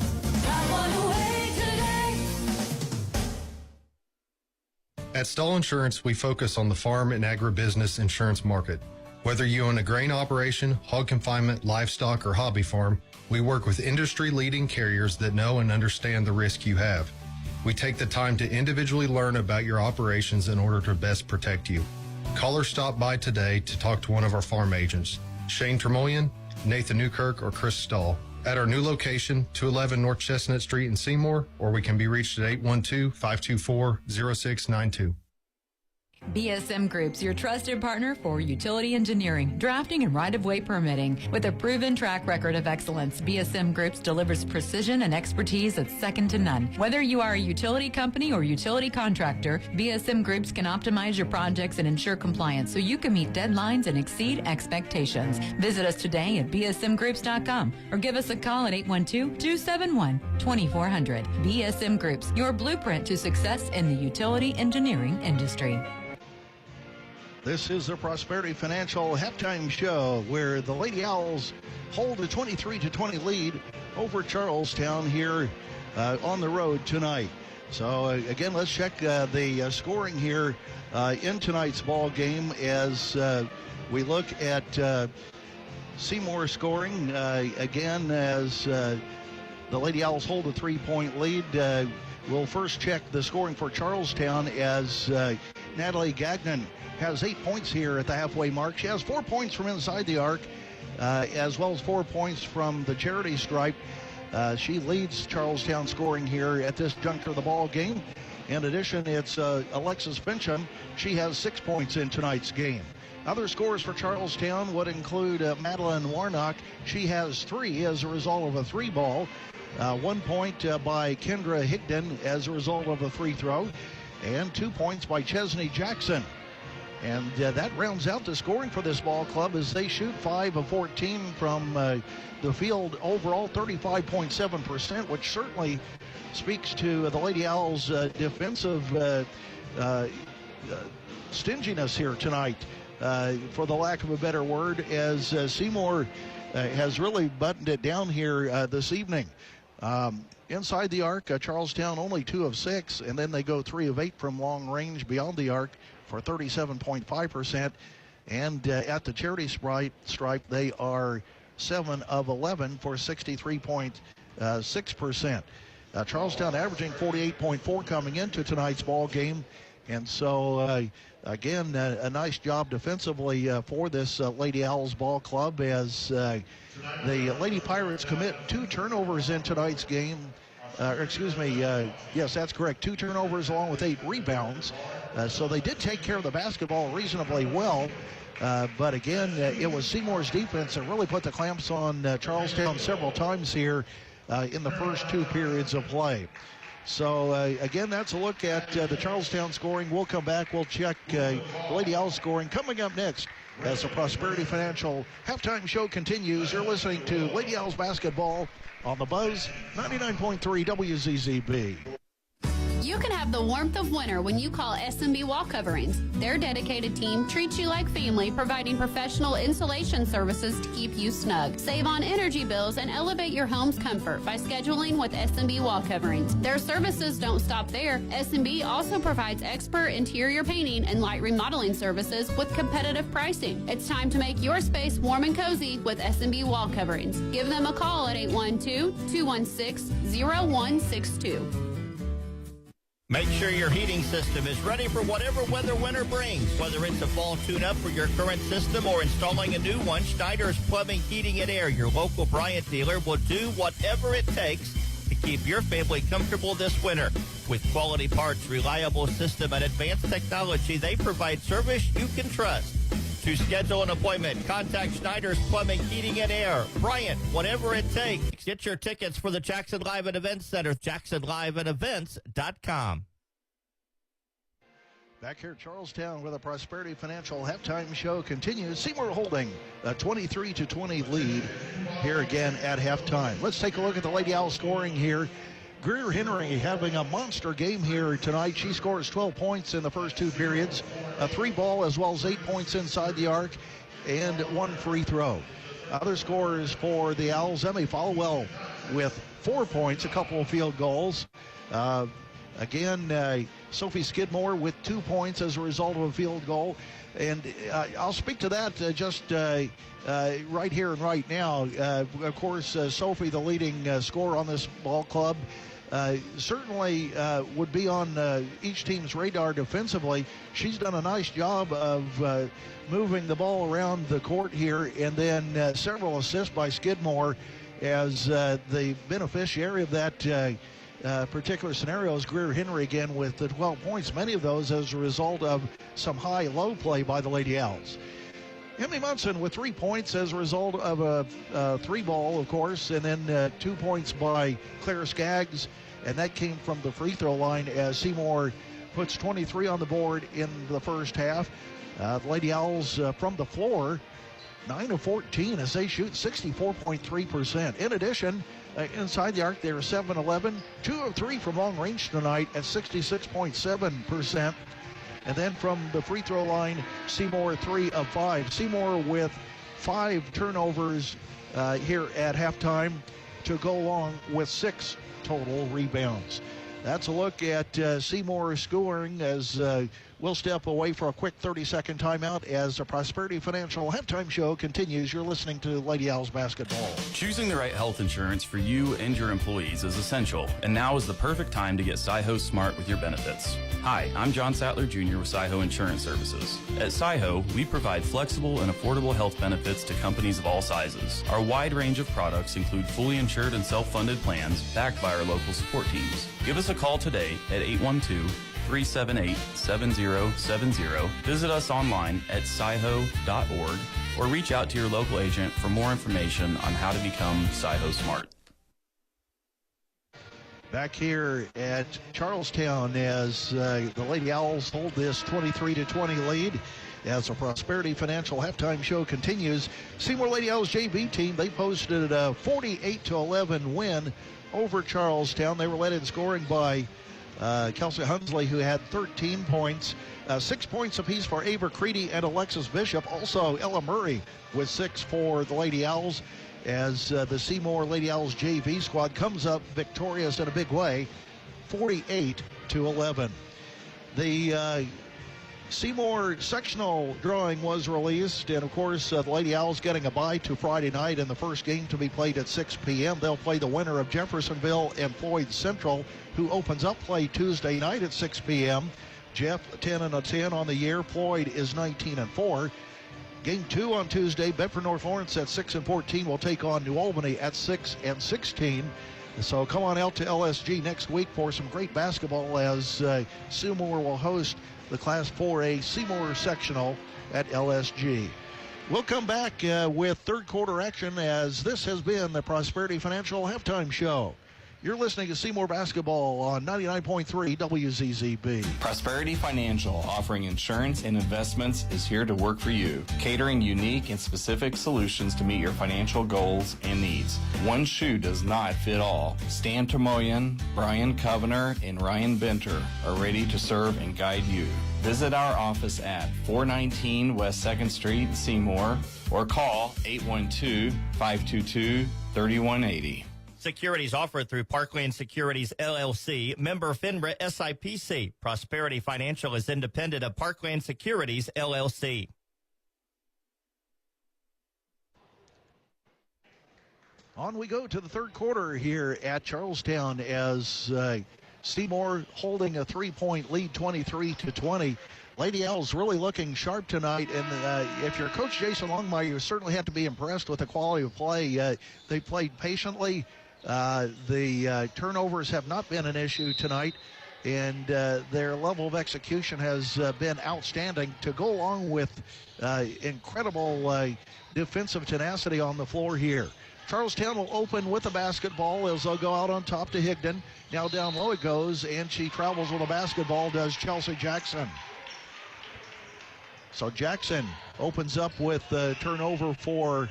At Stahl Insurance, we focus on the farm and agribusiness insurance market. Whether you own a grain operation, hog confinement, livestock, or hobby farm, we work with industry-leading carriers that know and understand the risk you have. We take the time to individually learn about your operations in order to best protect you. Call or stop by today to talk to one of our farm agents, Shane Tremoyan, Nathan Newkirk, or Chris Stahl, at our new location, 211 North Chestnut Street in Seymour, or we can be reached at 812-524-0692. BSM Group's your trusted partner for utility engineering, drafting, and right-of-way permitting. With a proven track record of excellence, BSM Groups delivers precision and expertise that's second to none. Whether you are a utility company or utility contractor, BSM Groups can optimize your projects and ensure compliance so you can meet deadlines and exceed expectations. Visit us today at bsmgroups.com or give us a call at 812-271-2400. BSM Groups, your blueprint to success in the utility engineering industry. This is the Prosperity Financial halftime show where the Lady Owls hold a 23-20 lead over Charlestown here on the road tonight. So again, let's check the scoring here in tonight's ball game as we look at Seymour scoring again as the Lady Owls hold a 3-point lead. We'll first check the scoring for Charlestown as Natalie Gagnon has 8 points here at the halfway mark. She has 4 points from inside the arc, as well as 4 points from the charity stripe. She leads Charlestown scoring here at this juncture of the ball game. In addition, it's Alexis Fincham. She has 6 points in tonight's game. Other scores for Charlestown would include Madeline Warnock. She has 3 as a result of a 3-ball. 1 point by Kendra Higdon as a result of a free throw. And 2 points by Chesney Jackson. And that rounds out the scoring for this ball club as they shoot 5 of 14 from the field overall, 35.7%, which certainly speaks to the Lady Owls' defensive stinginess here tonight, for the lack of a better word, as Seymour has really buttoned it down here this evening. Inside the arc, Charlestown only 2 of 6, and then they go 3 of 8 from long range beyond the arc for 37.5%. And at the charity stripe, they are 7 of 11 for 63.6%. Charlestown averaging 48.4 coming into tonight's ball game. And so, again, a nice job defensively for this Lady Owls ball club as the Lady Pirates commit 2 turnovers in tonight's game. Yes, that's correct. 2 turnovers along with 8 rebounds. So they did take care of the basketball reasonably well. But again, it was Seymour's defense that really put the clamps on Charlestown several times here in the first 2 periods of play. So, again, that's a look at the Charlestown scoring. We'll come back. We'll check Lady Owls scoring. Coming up next, as the Prosperity Financial halftime show continues, you're listening to Lady Owls basketball on the Buzz 99.3 WZZB. You can have the warmth of winter when you call S&B Wall Coverings. Their dedicated team treats you like family, providing professional insulation services to keep you snug. Save on energy bills and elevate your home's comfort by scheduling with S&B Wall Coverings. Their services don't stop there. S&B also provides expert interior painting and light remodeling services with competitive pricing. It's time to make your space warm and cozy with S&B Wall Coverings. Give them a call at 812-216-0162. Make sure your heating system is ready for whatever weather winter brings. Whether it's a fall tune-up for your current system or installing a new one, Schneider's Plumbing, Heating, and Air, your local Bryant dealer, will do whatever it takes to keep your family comfortable this winter. With quality parts, reliable system, and advanced technology, they provide service you can trust. To schedule an appointment, contact Schneider's Plumbing, Heating, and Air. Bryant, whatever it takes. Get your tickets for the Jackson Live and Events Center, jacksonliveandevents.com. Back here at Charlestown where the Prosperity Financial halftime show continues. Seymour holding a 23-20 lead here again at halftime. Let's take a look at the Lady Owls scoring here. Greer Henry having a monster game here tonight. She scores 12 points in the first two periods, a 3-ball as well as 8 points inside the arc, and 1 free throw. Other scorers for the Owls, Emmy Followell with 4 points, a couple of field goals. Sophie Skidmore with 2 points as a result of a field goal. And I'll speak to that right here and right now. Of course, Sophie, the leading scorer on this ball club, certainly would be on each team's radar defensively. She's done a nice job of moving the ball around the court here, and then several assists by Skidmore as the beneficiary of that particular scenario is Greer Henry again with the 12 points, many of those as a result of some high-low play by the Lady Owls. Emmy Munson with 3 points as a result of a 3-ball, of course, and then 2 points by Claire Skaggs, and that came from the free throw line as Seymour puts 23 on the board in the first half. The Lady Owls from the floor, 9 of 14 as they shoot 64.3%. In addition, inside the arc, they're 7-11, 2 of 3 from long range tonight at 66.7%. And then from the free throw line, Seymour 3 of 5. Seymour with 5 turnovers here at halftime to go along with 6 total rebounds. That's a look at Seymour scoring as we'll step away for a quick 30-second timeout as the Prosperity Financial halftime show continues. You're listening to Lady Owls basketball. Choosing the right health insurance for you and your employees is essential, and now is the perfect time to get SciHo Smart with your benefits. Hi, I'm John Sattler Jr. with SciHo Insurance Services. At SciHo, we provide flexible and affordable health benefits to companies of all sizes. Our wide range of products include fully insured and self-funded plans backed by our local support teams. Give us a call today at 812-378-7070. Visit us online at sciho.org or reach out to your local agent for more information on how to become SciHo Smart. Back here at Charlestown as the Lady Owls hold this 23-20 lead as the Prosperity Financial halftime show continues. Seymour Lady Owls JV team, they posted a 48-11 win over Charlestown. They were led in scoring by Kelsey Hunsley, who had 13 points, 6 points apiece for Ava Creedy and Alexis Bishop. Also, Ella Murray with 6 for the Lady Owls as the Seymour Lady Owls JV squad comes up victorious in a big way, 48-11. The Seymour sectional drawing was released, and of course the Lady Owls getting a bye to Friday night and the first game to be played at 6 p.m. They'll play the winner of Jeffersonville and Floyd Central, who opens up play Tuesday night at 6 p.m. Jeff 10-10 on the year. Floyd is 19-4. Game 2 on Tuesday, Bedford North Lawrence at 6-14 will take on New Albany at 6-16. So come on out to LSG next week for some great basketball as Seymour will host the Class 4A Seymour sectional at LSG. We'll come back with third quarter action as this has been the Prosperity Financial halftime show. You're listening to Seymour Basketball on 99.3 WZZB. Prosperity Financial, offering insurance and investments, is here to work for you, catering unique and specific solutions to meet your financial goals and needs. One shoe does not fit all. Stan Tomoyan, Brian Covener, and Ryan Benter are ready to serve and guide you. Visit our office at 419 West 2nd Street, Seymour, or call 812-522-3180. Securities offered through Parkland Securities, LLC, member FINRA SIPC. Prosperity Financial is independent of Parkland Securities, LLC. On we go to the third quarter here at Charlestown as Seymour holding a 3-point lead, 23-20. Lady Owls really looking sharp tonight, and if you're Coach Jason Longmire, you certainly have to be impressed with the quality of play. They played patiently. The turnovers have not been an issue tonight, and their level of execution has been outstanding to go along with incredible defensive tenacity on the floor here. Charlestown will open with the basketball as they'll go out on top to Higdon. Now down low it goes, and she travels with the basketball, does Chelsea Jackson. So Jackson opens up with the turnover for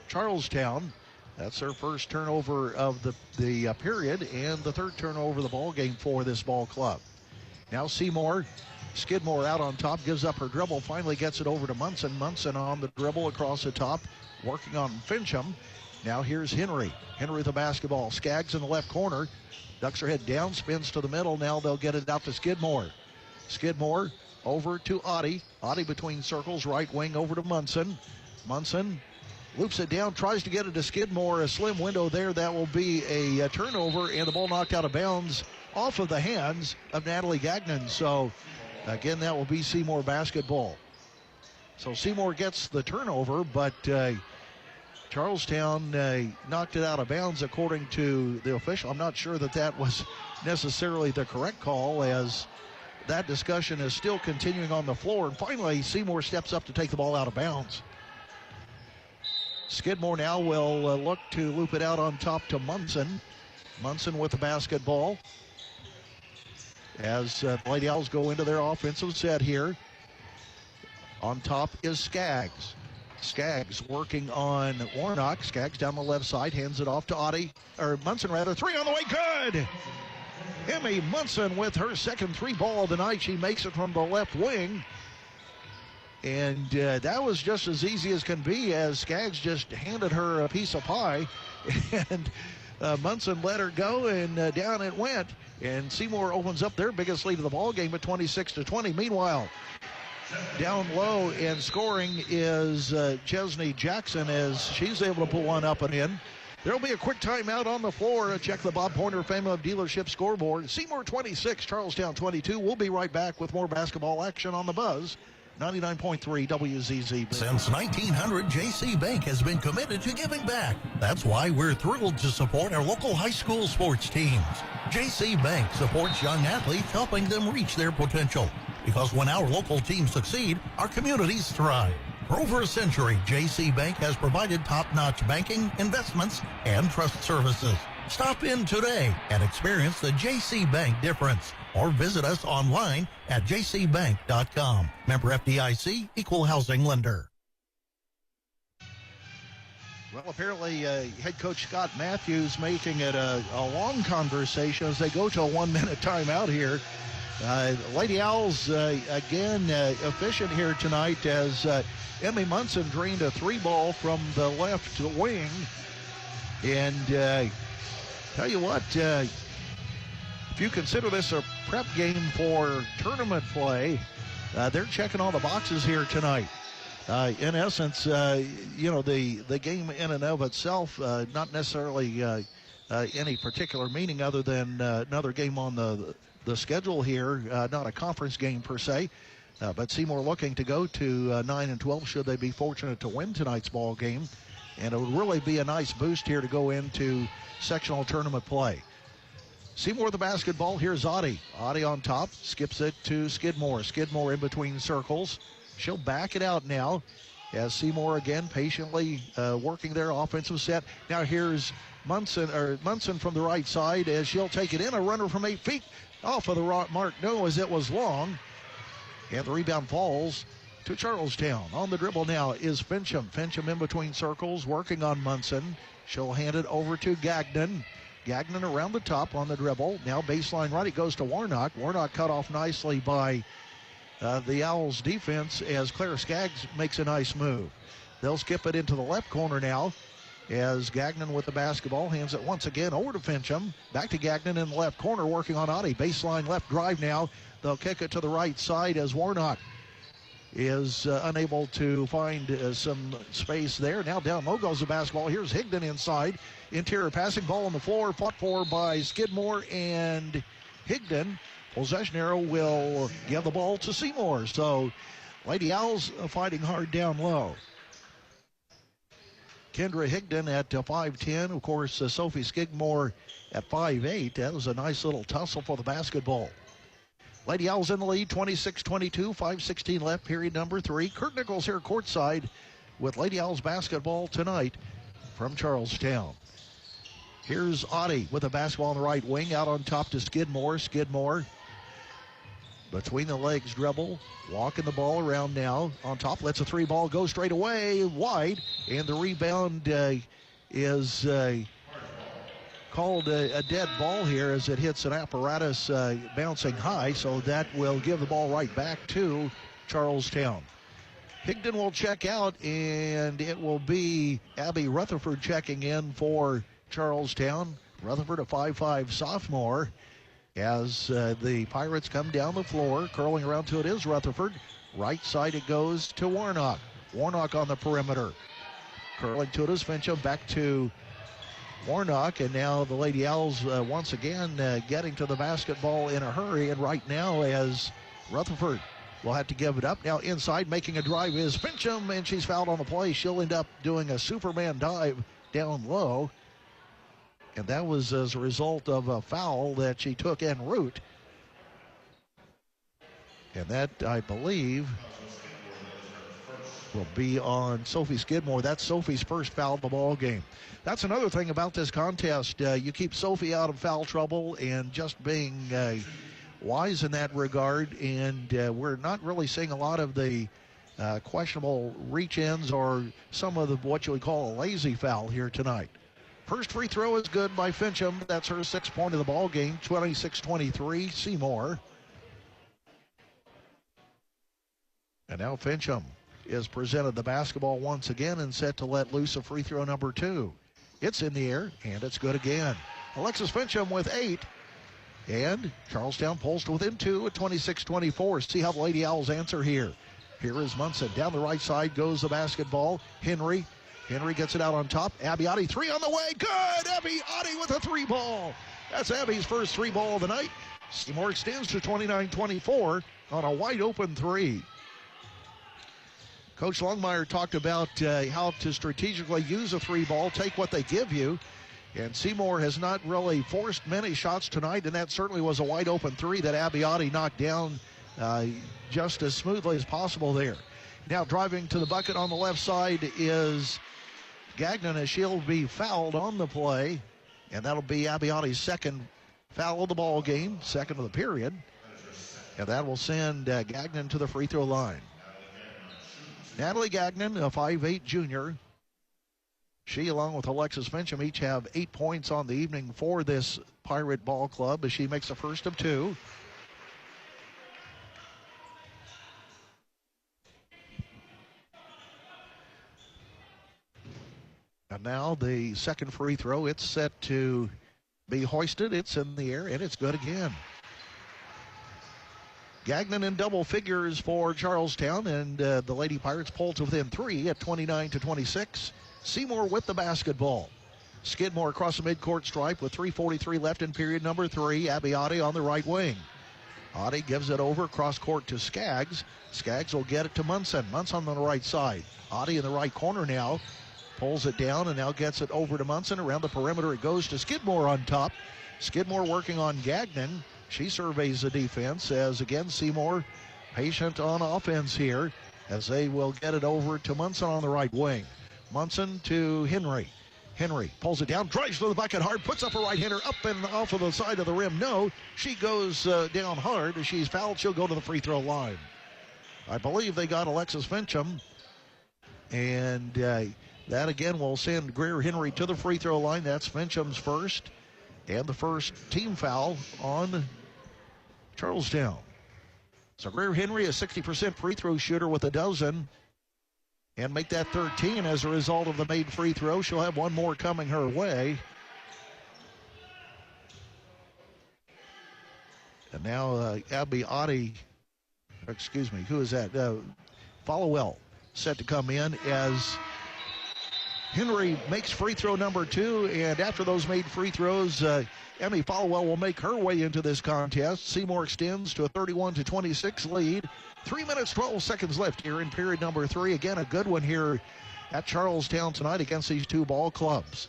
Charlestown. That's their first turnover of the period and the third turnover of the ball game for this ball club. Now Skidmore out on top, gives up her dribble, finally gets it over to Munson. Munson on the dribble across the top, working on Fincham. Now here's Henry. Henry with the basketball. Skaggs in the left corner. Ducks her head down, spins to the middle. Now they'll get it out to Skidmore. Skidmore over to Oddie. Oddie between circles, right wing over to Munson. Munson loops it down, tries to get it to Skidmore. A slim window there. That will be a turnover, and the ball knocked out of bounds off of the hands of Natalie Gagnon. So, again, that will be Seymour basketball. So Seymour gets the turnover, but Charlestown knocked it out of bounds according to the official. I'm not sure that was necessarily the correct call, as that discussion is still continuing on the floor. And finally, Seymour steps up to take the ball out of bounds. Skidmore now will look to loop it out on top to Munson. Munson with the basketball as Lady Owls go into their offensive set here. On top is Skaggs. Skaggs working on Warnock. Skaggs down the left side, hands it off to Munson rather. Three on the way, good! Emmy Munson with her second three ball of the night. She makes it from the left wing. And that was just as easy as can be, as Skaggs just handed her a piece of pie. And Munson let her go, and down it went. And Seymour opens up their biggest lead of the ball game at 26-20. Meanwhile, down low and scoring is Chesney Jackson, as she's able to pull one up and in. There'll be a quick timeout on the floor. Check the Bob Pointer Family of Dealership scoreboard. Seymour 26, Charlestown 22. We'll be right back with more basketball action on the Buzz. 99.3 WZZB. Since 1900, JC Bank has been committed to giving back. That's why we're thrilled to support our local high school sports teams. JC Bank supports young athletes, helping them reach their potential. Because when our local teams succeed, our communities thrive. For over a century, JC Bank has provided top-notch banking, investments, and trust services. Stop in today and experience the JC Bank difference. Or visit us online at jcbank.com. Member FDIC, equal housing lender. Well, apparently head coach Scott Matthews making it a long conversation as they go to a 1-minute timeout here. Lady Owls, again, efficient here tonight as Emmy Munson drained a three ball from the left wing. And tell you what, if you consider this a prep game for tournament play, they're checking all the boxes here tonight. In essence, the game in and of itself, not necessarily any particular meaning other than another game on the schedule here, not a conference game per se. But Seymour looking to go to 9-12 should they be fortunate to win tonight's ball game. And it would really be a nice boost here to go into sectional tournament play. Seymour the basketball. Here's Oddie. Oddie on top. Skips it to Skidmore. Skidmore in between circles. She'll back it out now as Seymour again patiently working their offensive set. Now here's Munson from the right side as she'll take it in. A runner from 8 feet off of the mark. No, as it was long. And the rebound falls to Charlestown. On the dribble now is Fincham. Fincham in between circles working on Munson. She'll hand it over to Gagnon. Gagnon around the top on the dribble. Now baseline right, it goes to Warnock. Warnock cut off nicely by the Owls defense as Claire Skaggs makes a nice move. They'll skip it into the left corner now as Gagnon with the basketball hands it once again over to Fincham. Back to Gagnon in the left corner working on Oddie. Baseline left drive now. They'll kick it to the right side as Warnock is unable to find some space there. Now down low goes the basketball. Here's Higdon inside. Interior passing ball on the floor, fought for by Skidmore, and Higdon. Possession arrow will give the ball to Seymour. So Lady Owls fighting hard down low. Kendra Higdon at 5'10". Of course, Sophie Skidmore at 5'8". That was a nice little tussle for the basketball. Lady Owls in the lead, 26-22, 5:16 left, period number 3. Kurt Nichols here courtside with Lady Owls basketball tonight from Charlestown. Here's Audie with the basketball on the right wing, out on top to Skidmore. Skidmore between the legs dribble, walking the ball around now. On top, lets a three ball go straight away, wide, and the rebound is called a dead ball here as it hits an apparatus bouncing high, so that will give the ball right back to Charlestown. Higdon will check out, and it will be Abby Rutherford checking in for Charlestown. Rutherford, a 5'5" sophomore. As the Pirates come down the floor, curling around to it is Rutherford. Right side it goes to Warnock. Warnock on the perimeter. Curling to it is Fincham, back to Warnock, and now the Lady Owls once again getting to the basketball in a hurry, and right now as Rutherford will have to give it up. Now inside making a drive is Fincham, and she's fouled on the play. She'll end up doing a Superman dive down low. And that was as a result of a foul that she took en route. And that, I believe, will be on Sophie Skidmore. That's Sophie's first foul of the ball game. That's another thing about this contest. You keep Sophie out of foul trouble and just being wise in that regard. And we're not really seeing a lot of the questionable reach-ins or some of the what you would call a lazy foul here tonight. First free throw is good by Fincham. That's her 6th point of the ball game. 26-23, Seymour. And now Fincham is presented the basketball once again and set to let loose a free throw number 2. It's in the air, and it's good again. Alexis Fincham with 8. And Charlestown pulls to within 2 at 26-24. See how the Lady Owls answer here. Here is Munson. Down the right side goes the basketball. Henry gets it out on top. Abby Audie, 3 on the way. Good! Abby Audie with a 3-ball. That's Abby's first 3-ball of the night. Seymour extends to 29-24 on a wide open 3. Coach Longmire talked about how to strategically use a 3-ball, take what they give you. And Seymour has not really forced many shots tonight, and that certainly was a wide open 3 that Abby Audie knocked down just as smoothly as possible there. Now driving to the bucket on the left side is Gagnon, as she'll be fouled on the play, and that'll be Abby Audie's second foul of the ball game, second of the period, and that will send Gagnon to the free throw line. Natalie Gagnon, a 5'8" junior. She, along with Alexis Fincham, each have 8 points on the evening for this Pirate ball club as she makes the first of 2. And now the second free throw, it's set to be hoisted. It's in the air, and it's good again. Gagnon in double figures for Charlestown, and the Lady Pirates pull to within 3 at 29-26. Seymour with the basketball. Skidmore across the midcourt stripe with 3:43 left in period number 3. Abby Audie on the right wing. Audie gives it over cross court to Skaggs. Skaggs will get it to Munson. Munson on the right side. Audie in the right corner now. Pulls it down and now gets it over to Munson. Around the perimeter it goes to Skidmore on top. Skidmore working on Gagnon. She surveys the defense as, again, Seymour patient on offense here as they will get it over to Munson on the right wing. Munson to Henry. Henry pulls it down, drives to the bucket hard, puts up a right-hander up and off of the side of the rim. No, she goes down hard. As she's fouled, she'll go to the free throw line. I believe they got Alexis Fincham, and that again will send Greer Henry to the free throw line. That's Fincham's first, and the first team foul on Charlestown. So Greer Henry, a 60% free throw shooter with a dozen, and make that 13 as a result of the made free throw. She'll have one more coming her way. And now Abby Audie, excuse me, who is that? Followell set to come in as Henry makes free throw number 2, and after those made free throws, Emmy Falwell will make her way into this contest. Seymour extends to a 31-26 lead. 3 minutes, 12 seconds left here in period number 3. Again, a good one here at Charlestown tonight against these two ball clubs.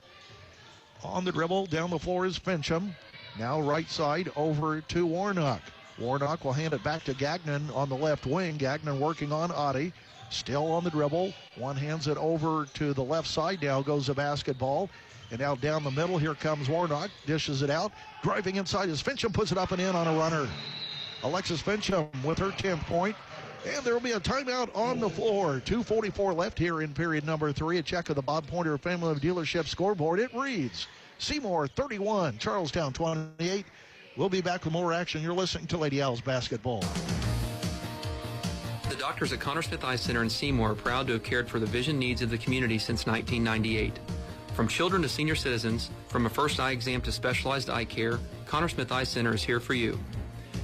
On the dribble, down the floor is Fincham. Now right side over to Warnock. Warnock will hand it back to Gagnon on the left wing. Gagnon working on Oddie. Still on the dribble. One hands it over to the left side. Now goes the basketball. And now down the middle, here comes Warnock. Dishes it out. Driving inside is Fincham. Puts it up and in on a runner. Alexis Fincham with her 10th point. And there will be a timeout on the floor. 2:44 left here in period number 3. A check of the Bob Pointer Family of Dealership scoreboard. It reads Seymour 31, Charlestown 28. We'll be back with more action. You're listening to Lady Owls basketball. The doctors at Connor Smith Eye Center in Seymour are proud to have cared for the vision needs of the community since 1998. From children to senior citizens, from a first eye exam to specialized eye care, Connor Smith Eye Center is here for you.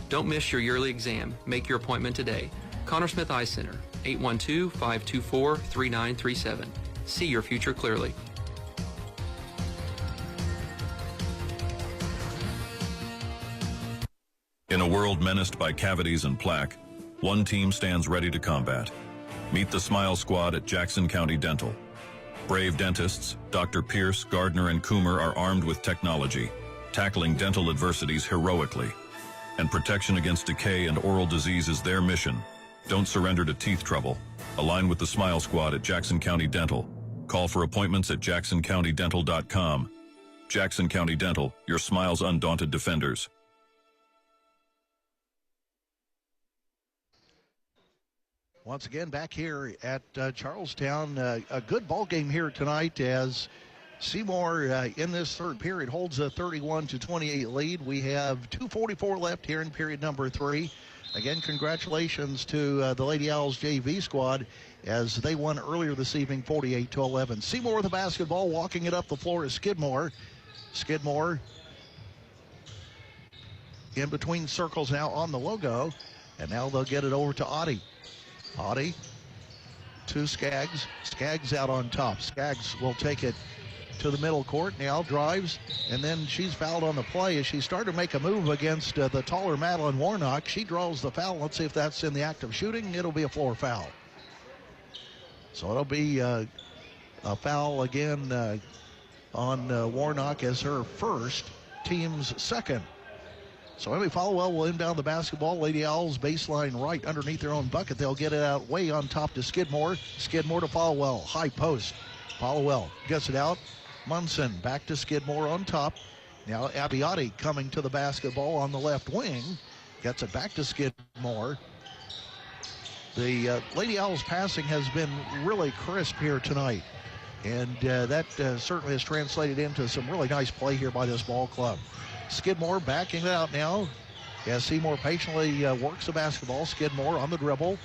Don't miss your yearly exam. Make your appointment today. Connor Smith Eye Center, 812-524-3937. See your future clearly. In a world menaced by cavities and plaque, one team stands ready to combat. Meet the Smile Squad at Jackson County Dental. Brave dentists, Dr. Pierce, Gardner, and Coomer are armed with technology, tackling dental adversities heroically. And protection against decay and oral disease is their mission. Don't surrender to teeth trouble. Align with the Smile Squad at Jackson County Dental. Call for appointments at jacksoncountydental.com. Jackson County Dental, your smile's undaunted defenders. Once again, back here at Charlestown, a good ball game here tonight as Seymour in this third period holds a 31-28 lead. We have 2:44 left here in period number 3. Again, congratulations to the Lady Owls JV squad as they won earlier this evening 48-11. Seymour with the basketball, walking it up the floor is Skidmore. Skidmore in between circles now on the logo, and now they'll get it over to Oddie. Oddie to Skaggs. Skaggs out on top. Skaggs will take it to the middle court. Now drives, and then she's fouled on the play as she started to make a move against the taller Madeline Warnock. She draws the foul. Let's see if that's in the act of shooting. It'll be a floor foul. So it'll be a foul again on Warnock as her first, team's second. So Emmy Falwell will inbound the basketball. Lady Owls baseline right underneath their own bucket. They'll get it out way on top to Skidmore. Skidmore to Falwell. High post. Falwell gets it out. Munson back to Skidmore on top. Now Abiotti coming to the basketball on the left wing. Gets it back to Skidmore. The Lady Owls passing has been really crisp here tonight. And that certainly has translated into some really nice play here by this ball club. Skidmore backing it out now as Seymour patiently works the basketball. Skidmore on the dribble.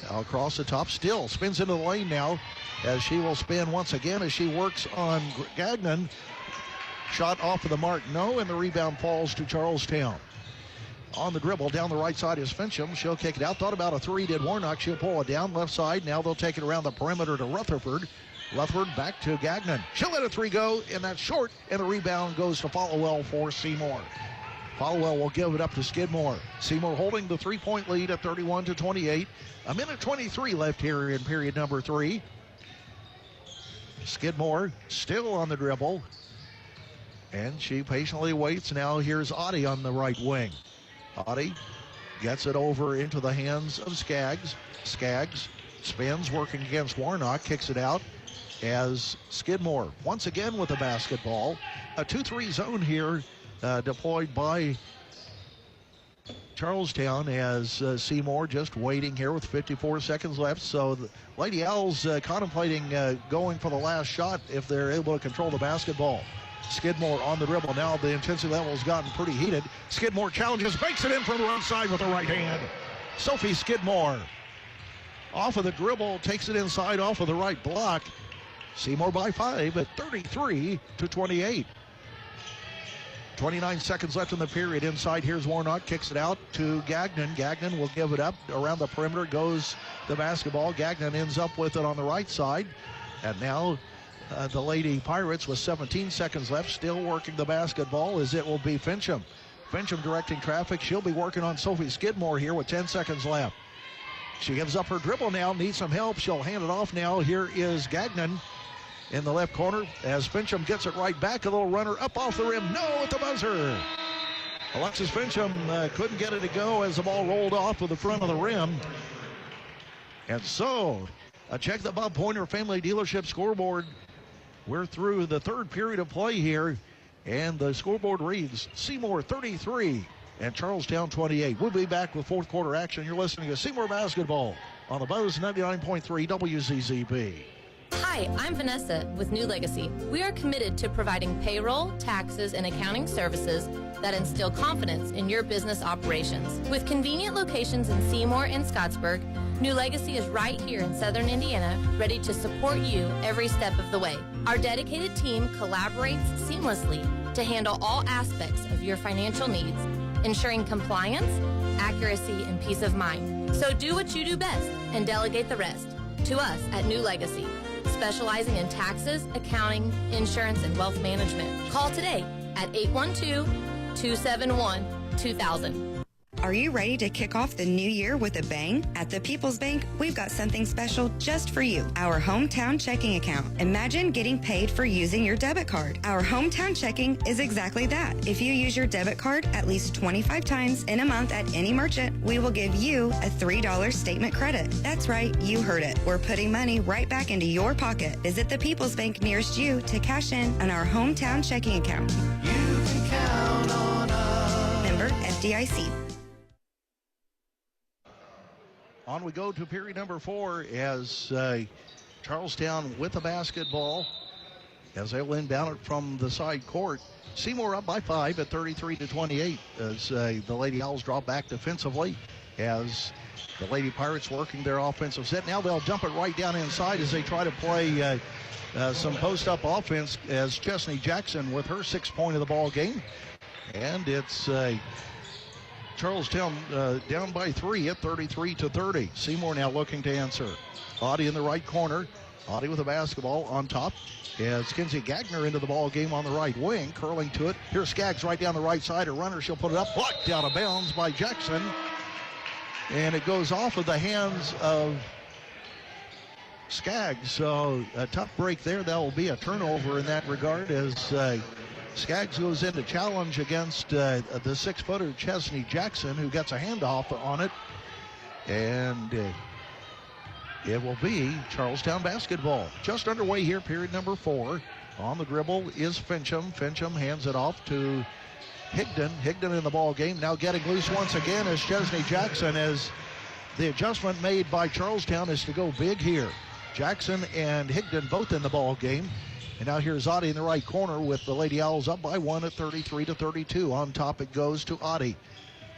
Now across the top, still spins into the lane now as she will spin once again as she works on Gagnon. Shot off of the mark, no, and the rebound falls to Charlestown. On the dribble, down the right side is Fincham. She'll kick it out. Thought about a three, did Warnock. She'll pull it down left side. Now they'll take it around the perimeter to Rutherford. Rutherford back to Gagnon. She'll let a three go, and that's short, and the rebound goes to Falwell for Seymour. Falwell will give it up to Skidmore. Seymour holding the three-point lead at 31-28. A minute 23 left here in period number 3. Skidmore still on the dribble, and she patiently waits. Now here's Oddie on the right wing. Oddie gets it over into the hands of Skaggs. Skaggs spins, working against Warnock, kicks it out as Skidmore once again with the basketball. A 2-3 zone here deployed by Charlestown as Seymour just waiting here with 54 seconds left. So the Lady Owls contemplating going for the last shot if they're able to control the basketball. Skidmore on the dribble. Now the intensity level has gotten pretty heated. Skidmore challenges, breaks it in from the right side with the right hand. Sophie Skidmore off of the dribble, takes it inside off of the right block. Seymour by 5 at 33-28. 29 seconds left in the period. Inside, here's Warnock, kicks it out to Gagnon. Gagnon will give it up. Around the perimeter goes the basketball. Gagnon ends up with it on the right side. And now the Lady Pirates with 17 seconds left. Still working the basketball as it will be Fincham. Fincham directing traffic. She'll be working on Sophie Skidmore here with 10 seconds left. She gives up her dribble now, needs some help. She'll hand it off now. Here is Gagnon in the left corner as Fincham gets it right back. A little runner up off the rim. No, at the buzzer. Alexis Fincham couldn't get it to go as the ball rolled off of the front of the rim. And so, check the Bob Pointer Family Dealership scoreboard. We're through the third period of play here, and the scoreboard reads Seymour 33 and Charlestown 28. We'll be back with fourth quarter action. You're listening to Seymour Basketball on the Buzz 99.3 WZZB. Hi, I'm Vanessa with New Legacy. We are committed to providing payroll, taxes, and accounting services that instill confidence in your business operations. With convenient locations in Seymour and Scottsburg, New Legacy is right here in Southern Indiana, ready to support you every step of the way. Our dedicated team collaborates seamlessly to handle all aspects of your financial needs, ensuring compliance, accuracy, and peace of mind. So do what you do best and delegate the rest to us at New Legacy, specializing in taxes, accounting, insurance, and wealth management. Call today at 812-271-2000. Are you ready to kick off the new year with a bang? At the People's Bank, we've got something special just for you. Our hometown checking account. Imagine getting paid for using your debit card. Our hometown checking is exactly that. If you use your debit card at least 25 times in a month at any merchant, we will give you a $3 statement credit. That's right, you heard it. We're putting money right back into your pocket. Visit the People's Bank nearest you to cash in on our hometown checking account. You can count on us. Member FDIC. On we go to period number 4 as Charlestown with the basketball as they'll inbound it from the side court. Seymour up by 5 at 33-28 as the Lady Owls drop back defensively as the Lady Pirates working their offensive set. Now they'll dump it right down inside as they try to play some post-up offense as Chesney Jackson with her 6th point of the ball game. And it's Charlestown down by 3 at 33-30. Seymour now looking to answer. Audie in the right corner. Audie with the basketball on top as Kinsey Gagner into the ball game on the right wing, curling to it. Here's Skaggs right down the right side. A runner, she'll put it up. Blocked out of bounds by Jackson. And it goes off of the hands of Skaggs. So a tough break there. That will be a turnover in that regard as Skaggs goes into challenge against the 6-footer Chesney Jackson, who gets a handoff on it. And it will be Charlestown basketball. Just underway here, period number 4. On the dribble is Fincham. Fincham hands it off to Higdon. Higdon in the ball game. Now getting loose once again is Chesney Jackson, as the adjustment made by Charlestown is to go big here. Jackson and Higdon both in the ball game. And now here's Audie in the right corner with the Lady Owls up by 1 at 33-32. On top it goes to Audie.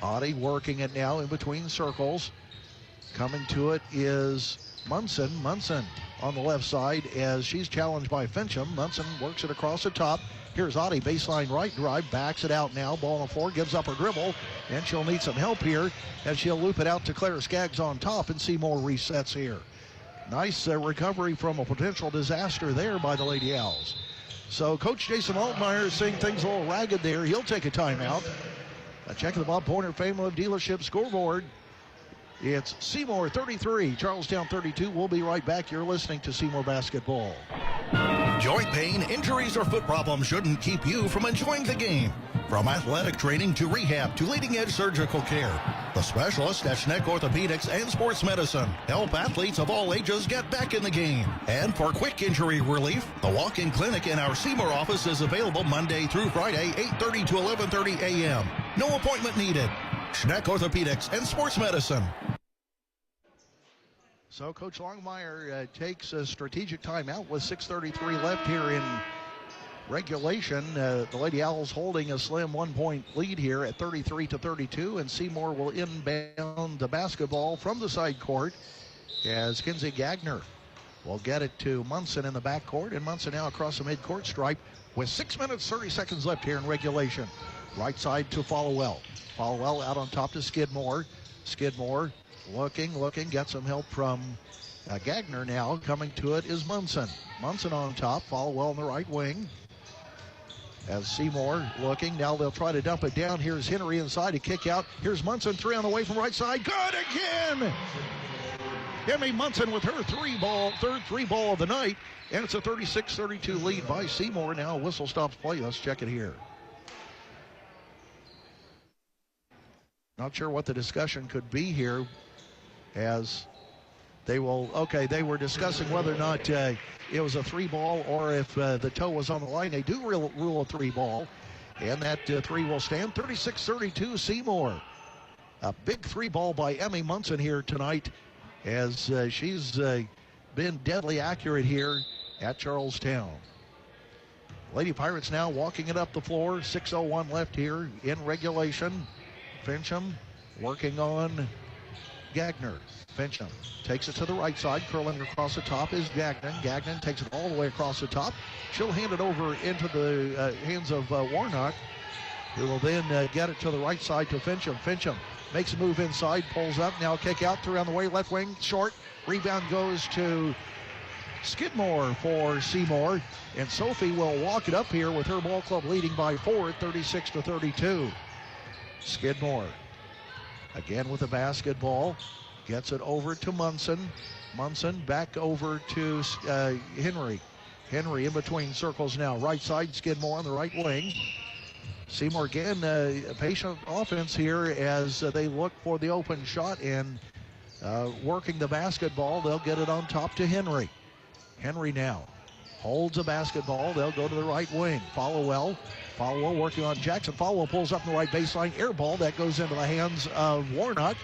Audie working it now in between circles. Coming to it is Munson. Munson on the left side as she's challenged by Fincham. Munson works it across the top. Here's Audie, baseline right drive, backs it out now. Ball on the floor, gives up her dribble, and she'll need some help here as she'll loop it out to Claire Skaggs on top, and Seymour resets here. Nice recovery from a potential disaster there by the Lady Owls. So Coach Jason Altmeyer is saying things a little ragged there. He'll take a timeout. A check of the Bob Pointer Family Dealership scoreboard. It's Seymour 33, Charlestown 32. We'll be right back. You're listening to Seymour Basketball. Joint pain, injuries, or foot problems shouldn't keep you from enjoying the game. From athletic training to rehab to leading-edge surgical care, the specialists at Schneck Orthopedics and Sports Medicine help athletes of all ages get back in the game. And for quick injury relief, the walk-in clinic in our Seymour office is available Monday through Friday, 8:30 to 11:30 a.m. No appointment needed. Schneck Orthopedics and Sports Medicine. So Coach Longmire takes a strategic timeout with 6:33 left here in regulation. The Lady Owls holding a slim 1-point lead here at 33-32, and Seymour will inbound the basketball from the side court as Kinsey Gagner will get it to Munson in the backcourt, and Munson now across the midcourt stripe with 6 minutes, 30 seconds left here in regulation. Right side to Followell. Followell out on top to Skidmore. Skidmore looking, gets some help from Gagner now coming to it is Munson. Munson on top, Falwell on the right wing. As Seymour looking, now they'll try to dump it down. Here's Henry inside to kick out. Here's Munson, 3 on the way from right side. Good again! Emmy Munson with her third three ball of the night. And it's a 36-32 lead by Seymour. Now whistle stops play. Let's check it here. Not sure what the discussion could be here, as they were discussing whether or not it was a 3-ball or if the toe was on the line. They do rule a 3-ball, and that 3 will stand. 36-32 Seymour. A big 3-ball by Emmy Munson here tonight, as she's been deadly accurate here at Charlestown. Lady Pirates now walking it up the floor. 6:01 left here in regulation. Fincham working on Gagner. Fincham takes it to the right side. Curling across the top is Gagnon. Gagnon takes it all the way across the top. She'll hand it over into the hands of Warnock, who will then get it to the right side to Fincham. Fincham makes a move inside, pulls up. Now kick out, 3 on the way, left wing, short. Rebound goes to Skidmore for Seymour. And Sophie will walk it up here with her ball club leading by 4 at 36-32. Skidmore again with the basketball. Gets it over to Munson. Munson back over to Henry. Henry in between circles now. Right side, Skidmore on the right wing. Seymour again, patient offense here as they look for the open shot and working the basketball. They'll get it on top to Henry. Henry now holds a basketball. They'll go to the right wing. Falwell working on Jackson. Falwell pulls up the right baseline. Air ball that goes into the hands of Warnock.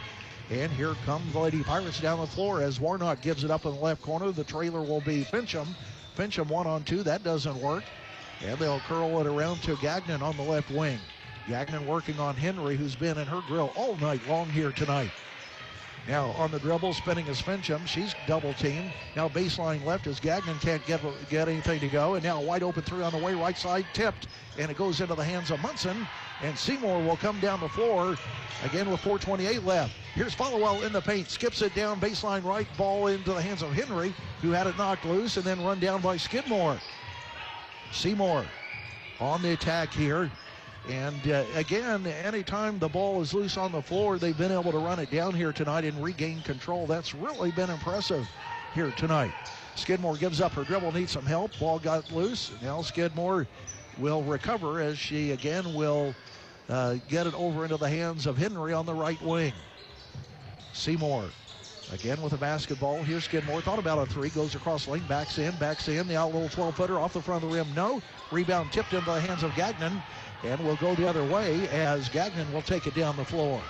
And here comes the Lady Pirates down the floor as Warnock gives it up in the left corner. The trailer will be Fincham. Fincham 1-on-2. That doesn't work. And they'll curl it around to Gagnon on the left wing. Gagnon working on Henry, who's been in her grill all night long here tonight. Now on the dribble, spinning is Fincham. She's double teamed. Now baseline left as Gagnon can't get anything to go. And now a wide open 3 on the way, right side tipped. And it goes into the hands of Munson. And Seymour will come down the floor again with 4:28 left. Here's Falwell in the paint, skips it down, baseline right, ball into the hands of Henry, who had it knocked loose and then run down by Skidmore. Seymour on the attack here. And again, anytime the ball is loose on the floor, they've been able to run it down here tonight and regain control. That's really been impressive here tonight. Skidmore gives up her dribble, needs some help. Ball got loose. Now Skidmore will recover as she again will get it over into the hands of Henry on the right wing. Seymour again with a basketball. Here's Skidmore, thought about a 3, goes across the lane, backs in. The out little 12-footer off the front of the rim. No. Rebound tipped into the hands of Gagnon. And will go the other way as Gagnon will take it down the floor.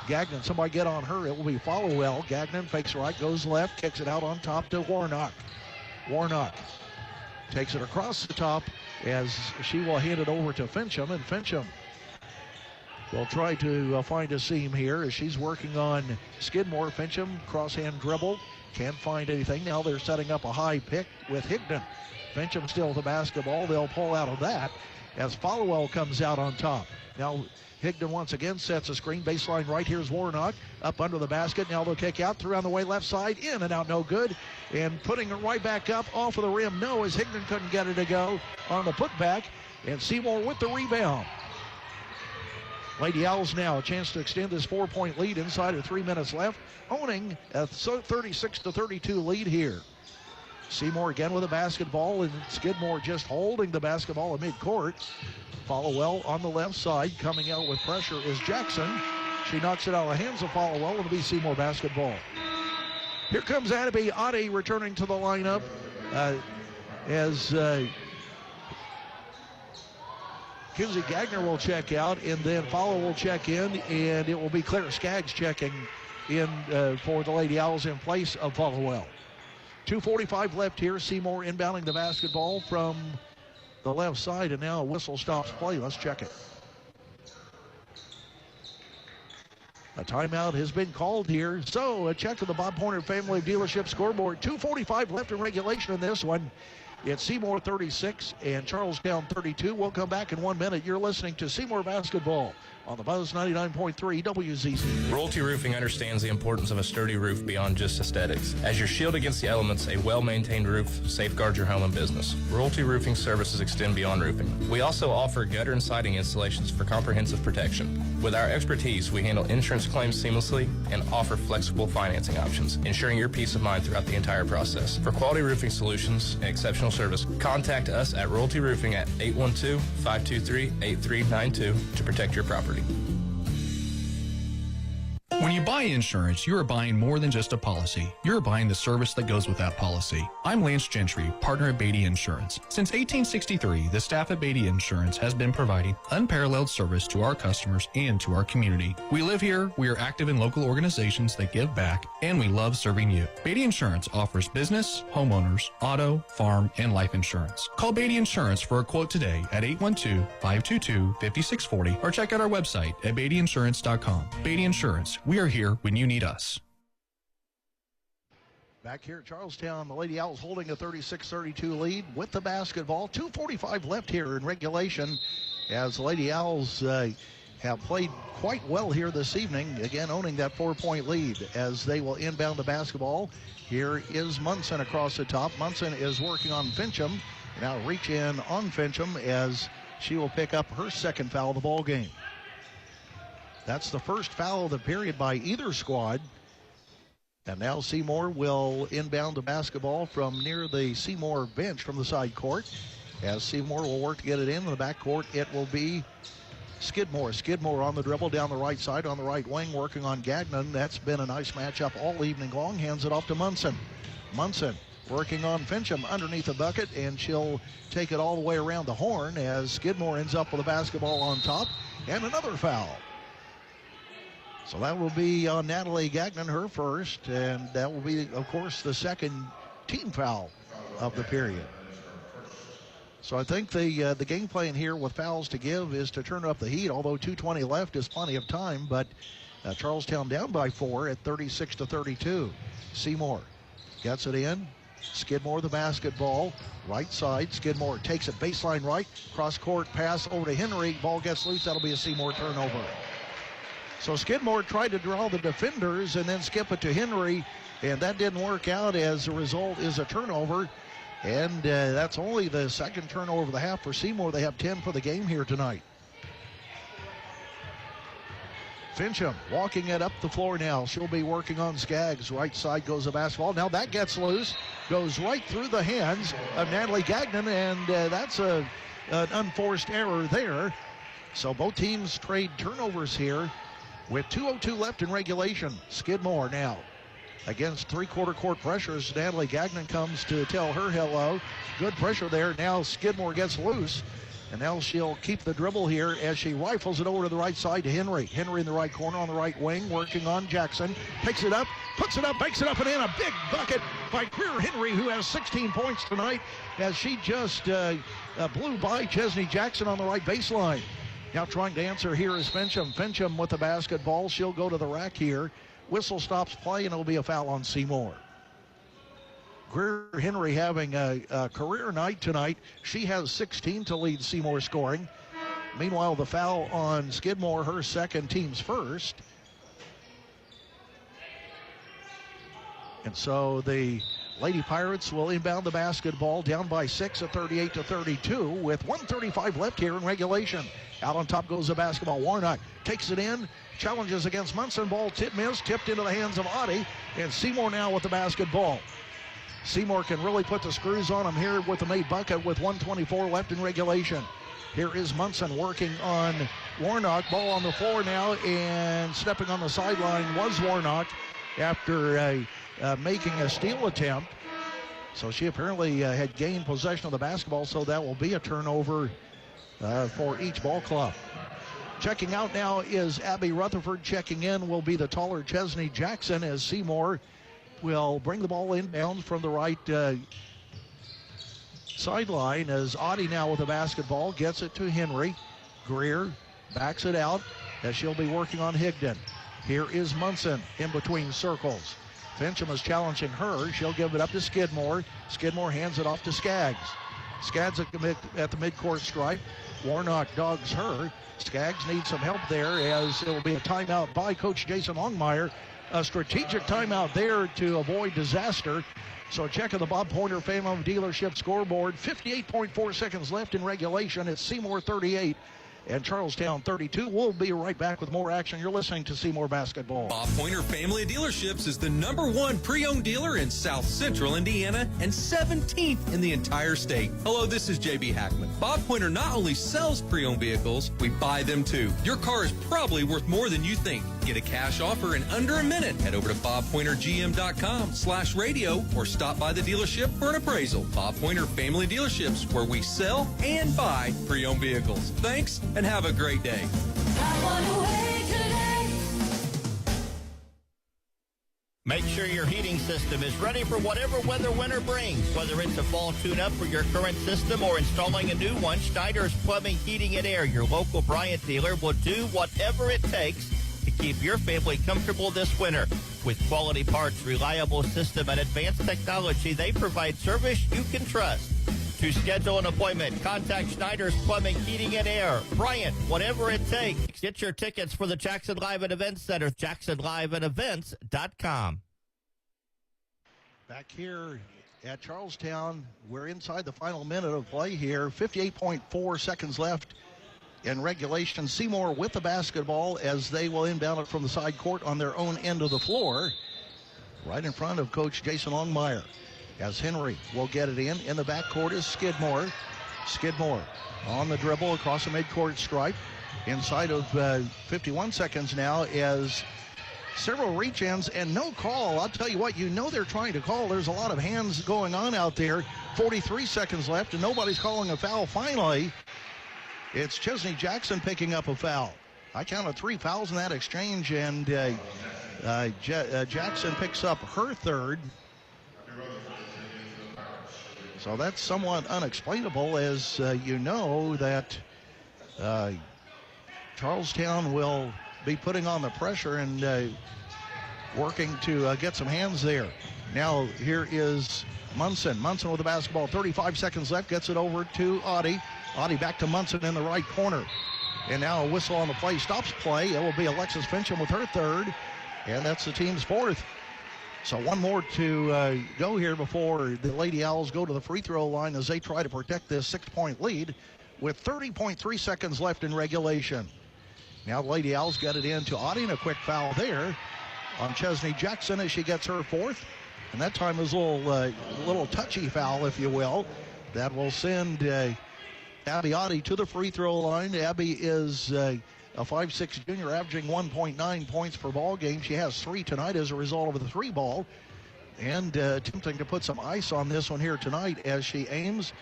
Gagnon, somebody get on her. It will be Falwell. Gagnon fakes right, goes left, kicks it out on top to Warnock. Warnock takes it across the top as she will hand it over to Fincham. And Fincham will try to find a seam here as she's working on Skidmore. Fincham, crosshand dribble, can't find anything. Now they're setting up a high pick with Higdon. Fincham still with the basketball. They'll pull out of that as Falwell comes out on top. Now Higdon once again sets a screen. Baseline right, here's Warnock up under the basket. Now they'll kick out, 3 on the way, left side, in and out, no good. And putting it right back up off of the rim, no, as Higdon couldn't get it to go on the putback. And Seymour with the rebound. Lady Owls now a chance to extend this 4-point lead inside of 3 minutes left, owning a 36-32 lead here. Seymour again with a basketball, and Skidmore just holding the basketball in midcourt. Falwell on the left side, coming out with pressure is Jackson. She knocks it out of the hands of Falwell. It'll be Seymour basketball. Here comes Annabelle Adi returning to the lineup as Kinsey Gagner will check out, and then Falwell will check in, and it will be Claire Skaggs checking in for the Lady Owls in place of Falwell. 2:45 left here. Seymour inbounding the basketball from the left side, and now a whistle stops play. Let's check it. A timeout has been called here. So a check to the Bob Pointer Family Dealership scoreboard. 2:45 left in regulation in this one. It's Seymour 36 and Charlestown 32. We'll come back in 1 minute. You're listening to Seymour Basketball on the Buzz 99.3 WZZB. Royalty Roofing understands the importance of a sturdy roof beyond just aesthetics. As your shield against the elements, a well-maintained roof safeguards your home and business. Royalty Roofing services extend beyond roofing. We also offer gutter and siding installations for comprehensive protection. With our expertise, we handle insurance claims seamlessly and offer flexible financing options, ensuring your peace of mind throughout the entire process. For quality roofing solutions and exceptional service, contact us at Royalty Roofing at 812-523-8392 to protect your property. When you buy insurance, you are buying more than just a policy. You're buying the service that goes with that policy. I'm Lance Gentry, partner at Beatty Insurance. Since 1863, the staff at Beatty Insurance has been providing unparalleled service to our customers and to our community. We live here, we are active in local organizations that give back, and we love serving you. Beatty Insurance offers business, homeowners, auto, farm, and life insurance. Call Beatty Insurance for a quote today at 812-522-5640 or check out our website at beattyinsurance.com. Beatty Insurance. We are here when you need us. Back here at Charlestown, the Lady Owls holding a 36-32 lead with the basketball. 2:45 left here in regulation as the Lady Owls have played quite well here this evening, again owning that 4-point lead as they will inbound the basketball. Here is Munson across the top. Munson is working on Fincham. Now reach in on Fincham as she will pick up her second foul of the ball game. That's the first foul of the period by either squad. And now Seymour will inbound the basketball from near the Seymour bench from the side court. As Seymour will work to get it in the back court, it will be Skidmore. Skidmore on the dribble down the right side on the right wing, working on Gagnon. That's been a nice matchup all evening long. Hands it off to Munson. Munson working on Fincham underneath the bucket, and she'll take it all the way around the horn as Skidmore ends up with a basketball on top. And another foul. So that will be on Natalie Gagnon, her first, and that will be, of course, the second team foul of the period. So I think the game plan here with fouls to give is to turn up the heat, although 2:20 left is plenty of time, but Charlestown down by 4 at 36-32. Seymour gets it in. Skidmore the basketball, right side. Skidmore takes it baseline right, cross-court pass over to Henry. Ball gets loose. That'll be a Seymour turnover. So Skidmore tried to draw the defenders and then skip it to Henry, and that didn't work out. As a result is a turnover, and that's only the second turnover of the half for Seymour. They have 10 for the game here tonight. Fincham walking it up the floor now. She'll be working on Skaggs. Right side goes the basketball. Now that gets loose, goes right through the hands of Natalie Gagnon, and that's an unforced error there. So both teams trade turnovers here. With 2:02 left in regulation, Skidmore now against three-quarter court pressures. Natalie Gagnon comes to tell her hello. Good pressure there. Now Skidmore gets loose, and now she'll keep the dribble here as she rifles it over to the right side to Henry. Henry in the right corner on the right wing, working on Jackson. Takes it up, puts it up, makes it up and in. A big bucket by Greer Henry, who has 16 points tonight as she just blew by Chesney Jackson on the right baseline. Now trying to answer here is Fincham. Fincham with the basketball. She'll go to the rack here. Whistle stops play, and it'll be a foul on Seymour. Greer Henry having a career night tonight. She has 16 to lead Seymour scoring. Meanwhile, the foul on Skidmore, her second, team's first. And so the Lady Pirates will inbound the basketball down by 6 at 38-32 with 1:35 left here in regulation. Out on top goes the basketball. Warnock takes it in, challenges against Munson. Ball missed, tipped into the hands of Oddie, and Seymour now with the basketball. Seymour can really put the screws on him here with the made bucket with 1:24 left in regulation. Here is Munson working on Warnock. Ball on the floor now, and stepping on the sideline was Warnock after making a steal attempt. So she apparently had gained possession of the basketball, so that will be a turnover for each ball club. Checking out now is Abby Rutherford. Checking in will be the taller Chesney Jackson as Seymour will bring the ball inbound from the right sideline as Audie now with the basketball gets it to Henry. Greer backs it out as she'll be working on Higdon. Here is Munson in between circles. Fincham is challenging her. She'll give it up to Skidmore. Skidmore hands it off to Skaggs. Skaggs at the midcourt stripe. Warnock dogs her. Skaggs need some help there as it will be a timeout by Coach Jason Longmire. A strategic timeout there to avoid disaster. So check of the Bob Pointer Family Dealership scoreboard. 58.4 seconds left in regulation. It's Seymour 38 and Charlestown 32. We'll be right back with more action. You're listening to Seymour Basketball. Bob Pointer Family Dealerships is the #1 pre-owned dealer in South Central Indiana and 17th in the entire state. Hello, this is JB Hackman. Bob Pointer not only sells pre-owned vehicles, we buy them too. Your car is probably worth more than you think. Get a cash offer in under a minute. Head over to bobpointergm.com/radio or stop by the dealership for an appraisal. Bob Pointer Family Dealerships, where we sell and buy pre-owned vehicles. Thanks and have a great day. Make sure your heating system is ready for whatever weather winter brings. Whether it's a fall tune-up for your current system or installing a new one, Schneider's Plumbing, Heating, and Air, your local Bryant dealer, will do whatever it takes to keep your family comfortable this winter. With quality parts, reliable system, and advanced technology, they provide service you can trust. To schedule an appointment, contact Schneider's Plumbing, Heating, and Air. Bryant, whatever it takes. Get your tickets for the Jackson Live and Events Center, jacksonliveandevents.com. Back here at Charlestown, we're inside the final minute of play here. 58.4 seconds left in regulation. Seymour with the basketball as they will inbound it from the side court on their own end of the floor, right in front of Coach Jason Longmire. As Henry will get it in the backcourt is Skidmore. Skidmore on the dribble across the midcourt stripe. Inside of 51 seconds now as several reach-ins and no call. I'll tell you what, you know they're trying to call. There's a lot of hands going on out there. 43 seconds left and nobody's calling a foul. Finally, it's Chesney Jackson picking up a foul. I counted 3 fouls in that exchange, and Jackson picks up her third. So that's somewhat unexplainable, as you know that Charlestown will be putting on the pressure and working to get some hands there. Now here is Munson. Munson with the basketball, 35 seconds left, gets it over to Audie. Audie back to Munson in the right corner. And now a whistle on the play, stops play. It will be Alexis Fincham with her third, and that's the team's fourth. So one more to go here before the Lady Owls go to the free throw line as they try to protect this 6-point lead with 30.3 seconds left in regulation. Now the Lady Owls get it in to Audie, and a quick foul there on Chesney Jackson as she gets her fourth. And that time was a little touchy foul, if you will. That will send Abby Audie to the free throw line. Abby is a 5'6" junior averaging 1.9 points per ball game. She has 3 tonight as a result of the 3 ball. And attempting to put some ice on this one here tonight as she aims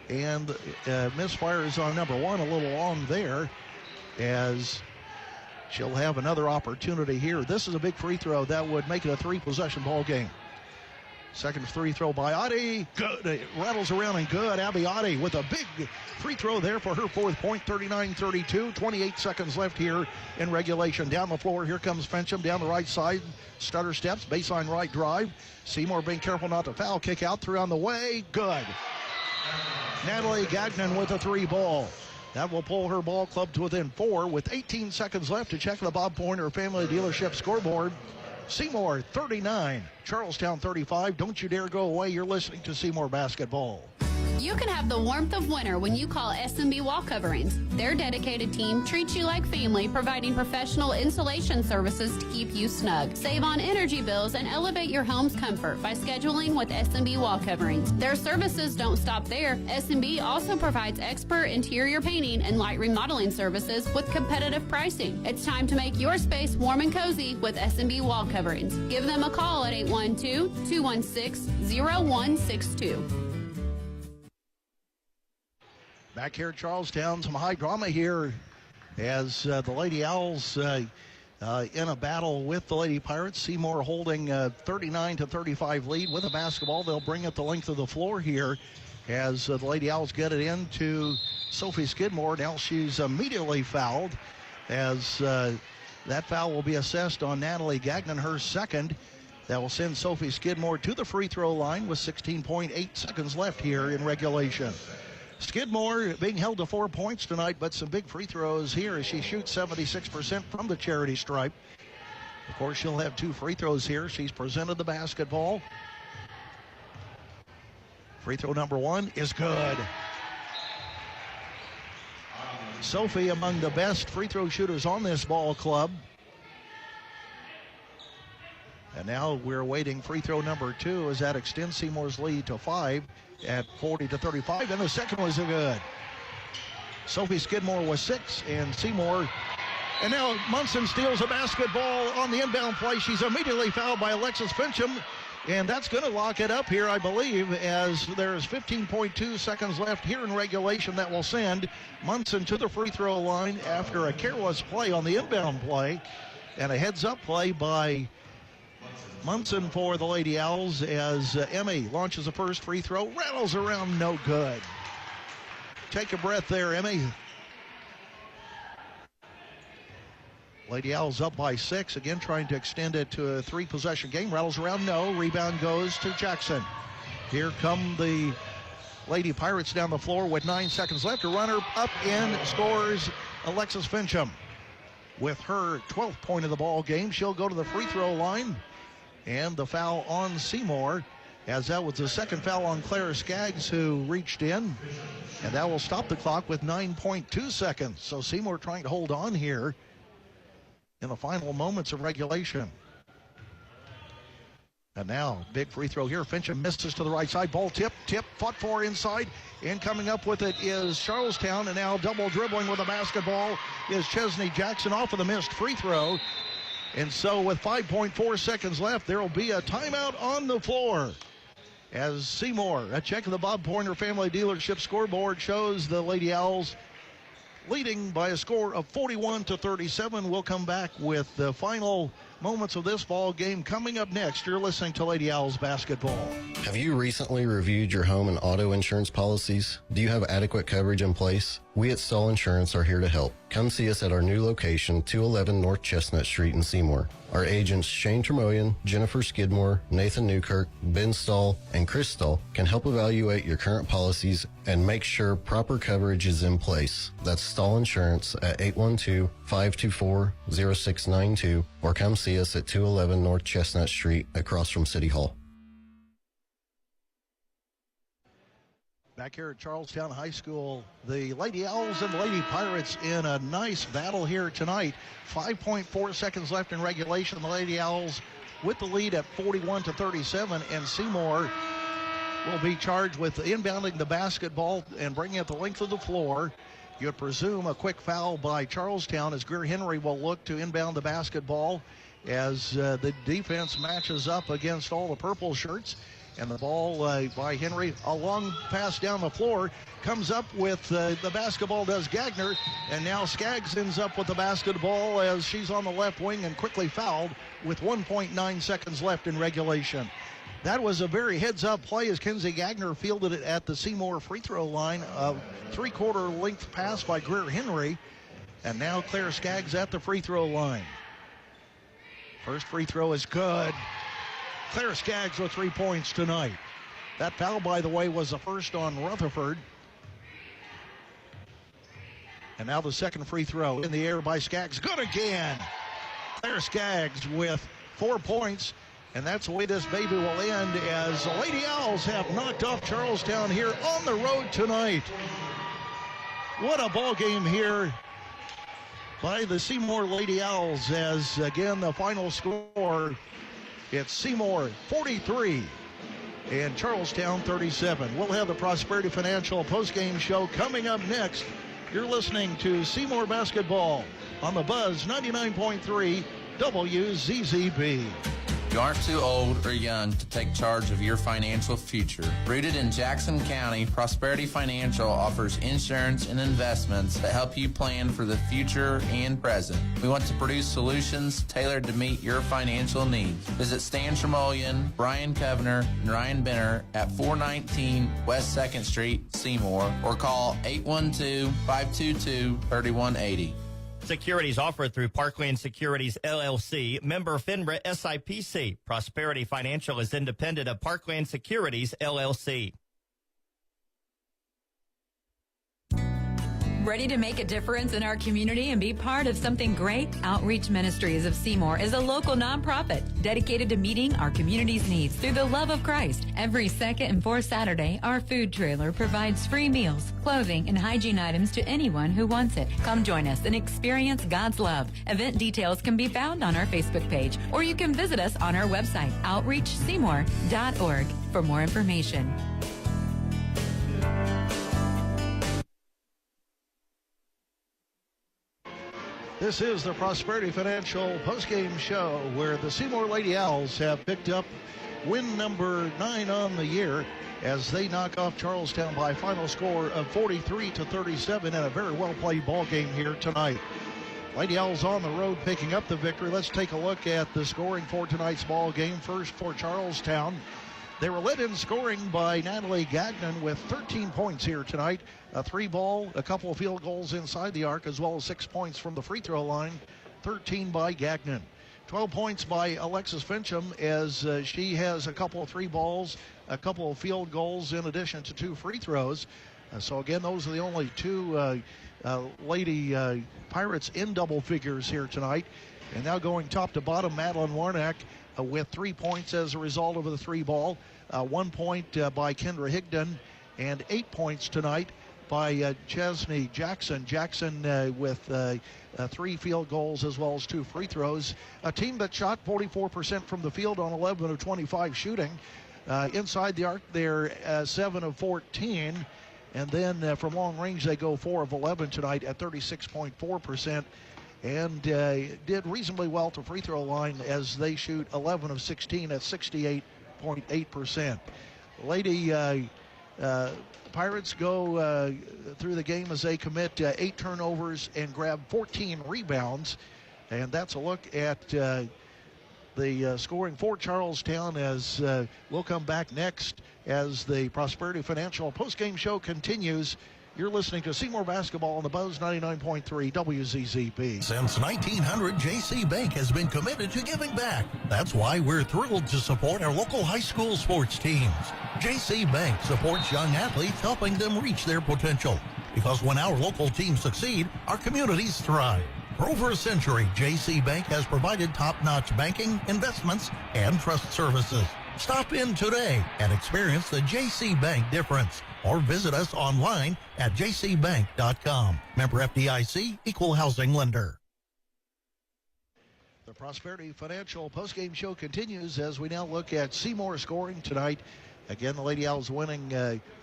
and misfires on number 1 a little long there, as she'll have another opportunity here. This is a big free throw that would make it a 3-possession ball game. Second free throw by Audie. Good. It rattles around and good. Abby Audie with a big free throw there for her 4th point. 39-32. 28 seconds left here in regulation. Down the floor, here comes Fincham down the right side. Stutter steps, baseline right drive. Seymour being careful not to foul. Kick out, 3 on the way. Good. Natalie Gagnon with a 3 ball. That will pull her ball club to within 4 with 18 seconds left to check the Bob Pointer Family Dealership scoreboard. Seymour 39, Charlestown 35. Don't you dare go away. You're listening to Seymour Basketball. You can have the warmth of winter when you call S&B Wall Coverings. Their dedicated team treats you like family, providing professional insulation services to keep you snug. Save on energy bills and elevate your home's comfort by scheduling with S&B Wall Coverings. Their services don't stop there. S&B also provides expert interior painting and light remodeling services with competitive pricing. It's time to make your space warm and cozy with S&B Wall Coverings. Give them a call at 812-216-0162. Back here at Charlestown, some high drama here as the Lady Owls in a battle with the Lady Pirates. Seymour holding 39-35 lead with a basketball. They'll bring it the length of the floor here as the Lady Owls get it into Sophie Skidmore. Now she's immediately fouled as that foul will be assessed on Natalie Gagnon, her second. That will send Sophie Skidmore to the free throw line with 16.8 seconds left here in regulation. Skidmore being held to 4 points tonight, but some big free throws here as she shoots 76% from the charity stripe. Of course, she'll have 2 free throws here. She's presented the basketball. Free throw number 1 is good. Sophie among the best free throw shooters on this ball club. And now we're waiting free throw number 2 as that extends Seymour's lead to 5 at 40-35. And the second was good. Sophie Skidmore was 6 and Seymour. And now Munson steals a basketball on the inbound play. She's immediately fouled by Alexis Fincham. And that's going to lock it up here, I believe, as there's 15.2 seconds left here in regulation. That will send Munson to the free throw line after a careless play on the inbound play. And a heads-up play by Munson for the Lady Owls as Emmy launches the first free throw. Rattles around, no good. Take a breath there, Emmy. Lady Owls up by 6, again trying to extend it to a 3-possession game. Rattles around, no. Rebound goes to Jackson. Here come the Lady Pirates down the floor with 9 seconds left. A runner up in scores Alexis Fincham. With her 12th point of the ball game, she'll go to the free throw line. And the foul on Seymour, as that was the second foul on Claire Skaggs, who reached in. And that will stop the clock with 9.2 seconds. So Seymour trying to hold on here in the final moments of regulation. And now, big free throw here. Fincham misses to the right side. Ball tip, fought for inside. And coming up with it is Charlestown. And now double dribbling with the basketball is Chesney Jackson off of the missed free throw. And so with 5.4 seconds left, there will be a timeout on the floor. As Seymour, a check of the Bob Pointer Family Dealership scoreboard shows the Lady Owls leading by a score of 41-37. We'll come back with the final moments of this ball game coming up next. You're listening to Lady Owls basketball. Have you recently reviewed your home and auto insurance policies? Do you have adequate coverage in place? We at Stoll Insurance are here to help. Come see us at our new location, 211 North Chestnut Street in Seymour. Our agents Shane Tremoyan, Jennifer Skidmore, Nathan Newkirk, Ben Stahl, and Chris Stahl can help evaluate your current policies and make sure proper coverage is in place. That's Stoll Insurance at 812-524-0692 or come see us at 211 North Chestnut Street across from City Hall. Back here at Charlestown High School, the Lady Owls and the Lady Pirates in a nice battle here tonight. 5.4 seconds left in regulation. The Lady Owls with the lead at 41-37, and Seymour will be charged with inbounding the basketball and bringing it the length of the floor. You'd presume a quick foul by Charlestown as Greer Henry will look to inbound the basketball as the defense matches up against all the purple shirts. And the ball by Henry, a long pass down the floor, comes up with the basketball does Gagner. And now Skaggs ends up with the basketball as she's on the left wing and quickly fouled with 1.9 seconds left in regulation. That was a very heads-up play as Kenzie Gagner fielded it at the Seymour free throw line. A three-quarter length pass by Greer Henry. And now Claire Skaggs at the free throw line. First free throw is good. Claire Skaggs with 3 points tonight. That foul, by the way, was the first on Rutherford. And now the second free throw in the air by Skaggs. Good again. Claire Skaggs with 4 points. And that's the way this baby will end as the Lady Owls have knocked off Charlestown here on the road tonight. What a ball game here by the Seymour Lady Owls as, again, the final score, it's Seymour 43 and Charlestown 37. We'll have the Prosperity Financial postgame show coming up next. You're listening to Seymour Basketball on the Buzz 99.3 WZZB. You aren't too old or young to take charge of your financial future. Rooted in Jackson County, Prosperity Financial offers insurance and investments that help you plan for the future and present. We want to produce solutions tailored to meet your financial needs. Visit Stan Tremoyan, Brian Kovner, and Ryan Benner at 419 West 2nd Street, Seymour, or call 812-522-3180. Securities offered through Parkland Securities, LLC, member FINRA SIPC. Prosperity Financial is independent of Parkland Securities, LLC. Ready to make a difference in our community and be part of something great? Outreach Ministries of Seymour is a local nonprofit dedicated to meeting our community's needs through the love of Christ. Every second and fourth Saturday, our food trailer provides free meals, clothing, and hygiene items to anyone who wants it. Come join us and experience God's love. Event details can be found on our Facebook page, or you can visit us on our website, outreachseymour.org, for more information. This is the Prosperity Financial postgame show where the Seymour Lady Owls have picked up win number 9 on the year as they knock off Charlestown by a final score of 43-37 in a very well-played ball game here tonight. Lady Owls on the road picking up the victory. Let's take a look at the scoring for tonight's ball game. First for Charlestown. They were led in scoring by Natalie Gagnon with 13 points here tonight. A 3-ball, a couple of field goals inside the arc, as well as 6 points from the free throw line. 13 by Gagnon. 12 points by Alexis Fincham as she has a couple of 3 balls, a couple of field goals in addition to 2 free throws. So again, those are the only 2 Lady Pirates in double figures here tonight. And now going top to bottom, Madeline Warnack with 3 points as a result of the 3-ball. 1 point by Kendra Higdon, and 8 points tonight by Chesney Jackson. Jackson with 3 field goals as well as 2 free throws. A team that shot 44% from the field on 11 of 25 shooting. Inside the arc, they're 7 of 14. And then from long range, they go 4 of 11 tonight at 36.4%. And did reasonably well to free throw line as they shoot 11 of 16 at 68.8%. Lady Pirates go through the game as they commit 8 turnovers and grab 14 rebounds. And that's a look at the scoring for Charlestown as we'll come back next as the Prosperity Financial postgame show continues. You're listening to Seymour Basketball on the Buzz 99.3 WZZB. Since 1900, JC Bank has been committed to giving back. That's why we're thrilled to support our local high school sports teams. JC Bank supports young athletes, helping them reach their potential. Because when our local teams succeed, our communities thrive. For over a century, JC Bank has provided top-notch banking, investments, and trust services. Stop in today and experience the JC Bank difference. Or visit us online at jcbank.com. Member FDIC, Equal Housing Lender. The Prosperity Financial postgame show continues as we now look at Seymour scoring tonight. Again, the Lady Owls winning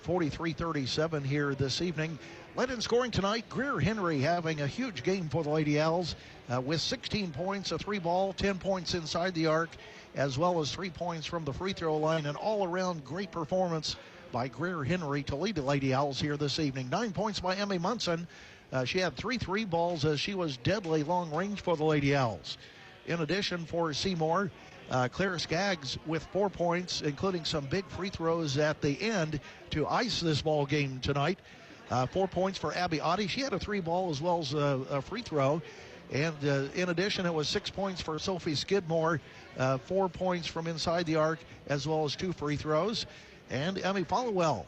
43-37 here this evening. Led in scoring tonight, Greer Henry having a huge game for the Lady Owls with 16 points, a 3-ball, 10 points inside the arc, as well as 3 points from the free throw line. An all-around great performance by Greer Henry to lead the Lady Owls here this evening. 9 points by Emmy Munson. She had 3 3-balls as she was deadly long range for the Lady Owls. In addition, for Seymour, Claire Skaggs with 4 points, including some big free throws at the end to ice this ball game tonight. 4 points for Abby Oddie. She had a 3-ball as well as a free throw. And in addition, it was 6 points for Sophie Skidmore, 4 points from inside the arc, as well as 2 free throws. And Emmy Followell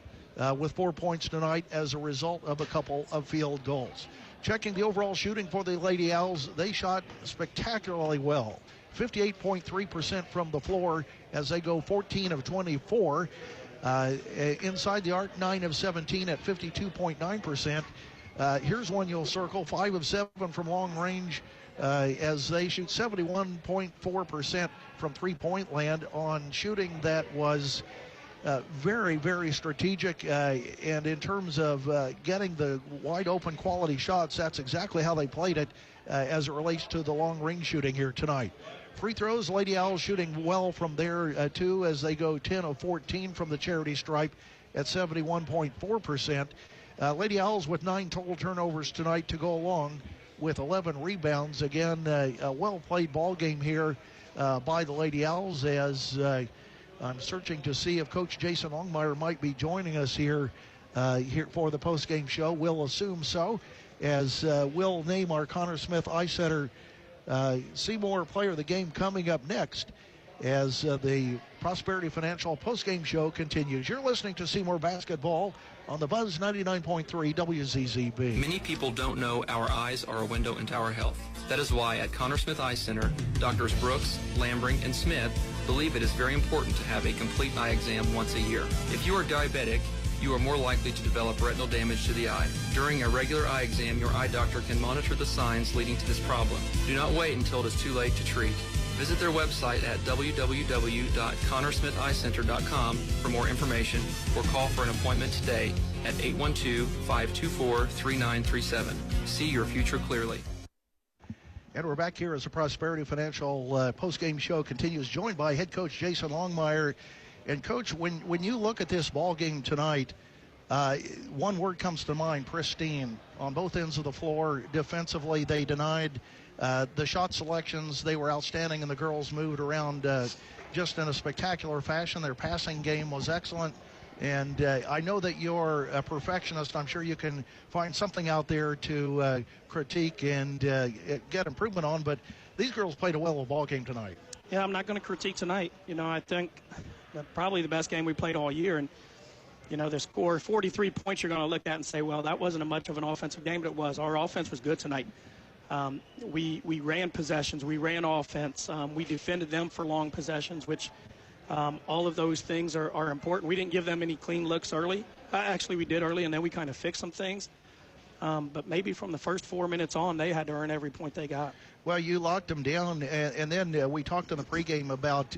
with 4 points tonight as a result of a couple of field goals. Checking the overall shooting for the Lady Owls, they shot spectacularly well. 58.3% from the floor as they go 14 of 24. Inside the arc, 9 of 17 at 52.9%. Here's one you'll circle, 5 of 7 from long range as they shoot 71.4% from three-point land on shooting that was very, very strategic, and in terms of getting the wide open quality shots, that's exactly how they played it as it relates to the long range shooting here tonight. Free throws, Lady Owls shooting well from there too as they go 10 of 14 from the charity stripe at 71.4%. Lady Owls with 9 total turnovers tonight to go along with 11 rebounds. Again, a well-played ball game here by the Lady Owls as I'm searching to see if Coach Jason Longmire might be joining us here for the post-game show. We'll assume so, as we'll name our Connor Smith Ice Center Seymour Player of the Game coming up next, as the Prosperity Financial postgame show continues. You're listening to Seymour Basketball on the Buzz 99.3 WZZB. Many people don't know our eyes are a window into our health. That is why at Connor Smith Eye Center, Doctors Brooks, Lambring, and Smith believe it is very important to have a complete eye exam once a year. If you are diabetic, you are more likely to develop retinal damage to the eye. During a regular eye exam, your eye doctor can monitor the signs leading to this problem. Do not wait until it is too late to treat. Visit their website at www.connorsmitheyecenter.com for more information or call for an appointment today at 812-524-3937. See your future clearly. And we're back here as the Prosperity Financial postgame show continues, joined by head coach Jason Longmire. And, Coach, when you look at this ball game tonight, one word comes to mind, pristine. On both ends of the floor, defensively, they denied the shot selections. They were outstanding, and the girls moved around just in a spectacular fashion. Their passing game was excellent. And I know that you're a perfectionist. I'm sure you can find something out there to critique and get improvement on. But these girls played a well of a ball game tonight. Yeah, I'm not going to critique tonight. You know, I think probably the best game we played all year. And, you know, the score, 43 points, you're going to look at and say, well, that wasn't much of an offensive game, but it was. Our offense was good tonight. We ran possessions. We ran offense. We defended them for long possessions, which all of those things are important. We didn't give them any clean looks early. Actually, we did early, and then we kind of fixed some things. But maybe from the first 4 minutes on, they had to earn every point they got. Well, you locked them down, and then we talked in the pregame about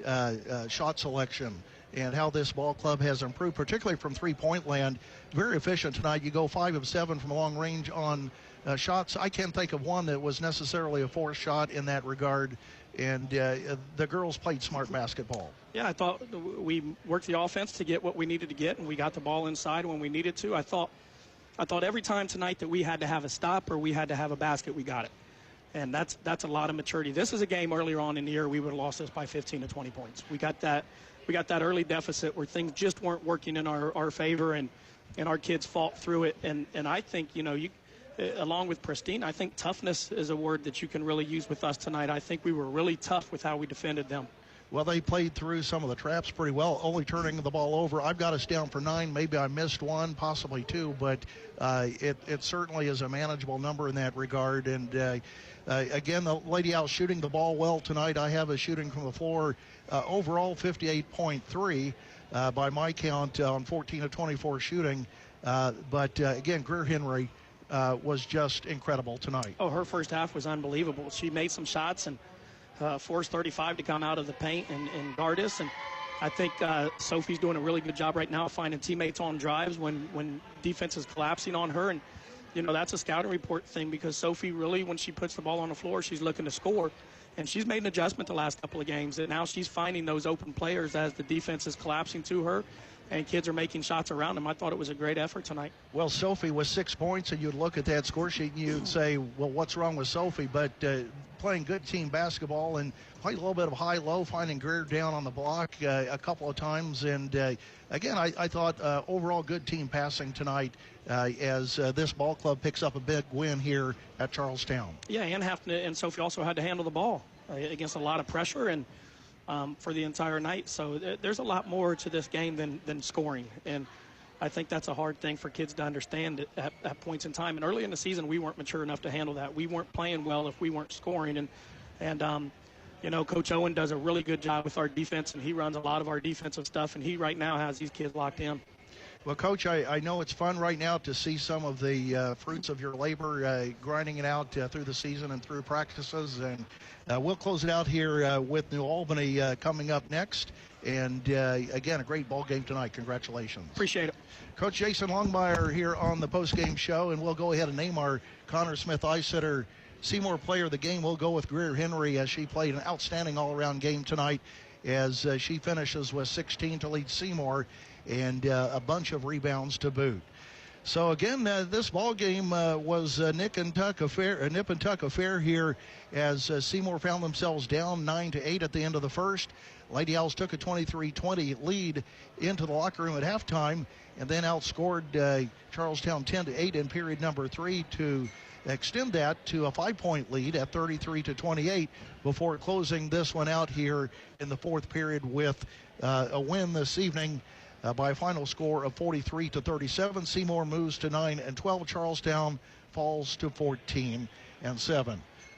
shot selection and how this ball club has improved, particularly from three-point land. Very efficient tonight. You go 5 of 7 from long range on shots. I can't think of one that was necessarily a forced shot in that regard, and the girls played smart basketball. Yeah, I thought we worked the offense to get what we needed to get, and we got the ball inside when we needed to. I thought every time tonight that we had to have a stop or we had to have a basket, we got it. And that's a lot of maturity. This is a game earlier on in the year we would have lost this by 15 to 20 points. We got that early deficit where things just weren't working in our favor, and our kids fought through it. And I think, you know, along with pristine, I think toughness is a word that you can really use with us tonight. I think we were really tough with how we defended them. Well, they played through some of the traps pretty well, only turning the ball over. I've got us down for 9. Maybe I missed one, possibly 2, but it certainly is a manageable number in that regard. And again, the Lady Owls shooting the ball well tonight. I have a shooting from the floor overall 58.3 by my count on 14 of 24 shooting. But again, Greer Henry was just incredible tonight. Oh, her first half was unbelievable. She made some shots and forced 35 to come out of the paint and guard us. And I think Sophie's doing a really good job right now of finding teammates on drives when defense is collapsing on her. And, you know, that's a scouting report thing, because Sophie really, when she puts the ball on the floor, she's looking to score. And she's made an adjustment the last couple of games. And now she's finding those open players as the defense is collapsing to her and kids are making shots around them. I thought it was a great effort tonight. Well, Sophie was 6 points, and you'd look at that score sheet and you'd say, well, what's wrong with Sophie? But playing good team basketball and played a little bit of high-low, finding Greer down on the block a couple of times. And, again, I thought overall good team passing tonight as this ball club picks up a big win here at Charlestown. Yeah, and Sophie also had to handle the ball against a lot of pressure and for the entire night. So there's a lot more to this game than scoring. And I think that's a hard thing for kids to understand at points in time. And early in the season, we weren't mature enough to handle that. We weren't playing well if we weren't scoring. And you know, Coach Owen does a really good job with our defense, and he runs a lot of our defensive stuff, and he right now has these kids locked in. Well, Coach, I know it's fun right now to see some of the fruits of your labor, grinding it out through the season and through practices. And we'll close it out here with New Albany coming up next. And, again, a great ball game tonight. Congratulations. Appreciate it. Coach Jason Longmire here on the postgame show, and we'll go ahead and name our Connor Smith Eye Center Seymour player of the game. We'll go with Greer Henry, as she played an outstanding all-around game tonight, as she finishes with 16 to lead Seymour and a bunch of rebounds to boot. So again, this ball game was a nip and tuck affair here, as Seymour found themselves down 9-8 at the end of the first. Lady Owls took a 23-20 lead into the locker room at halftime, and then outscored Charlestown 10-8 in period number 3 to extend that to a 5-point lead at 33-28 before closing this one out here in the fourth period with a win this evening by a final score of 43-37. Seymour moves to 9-12. Charlestown falls to 14-7.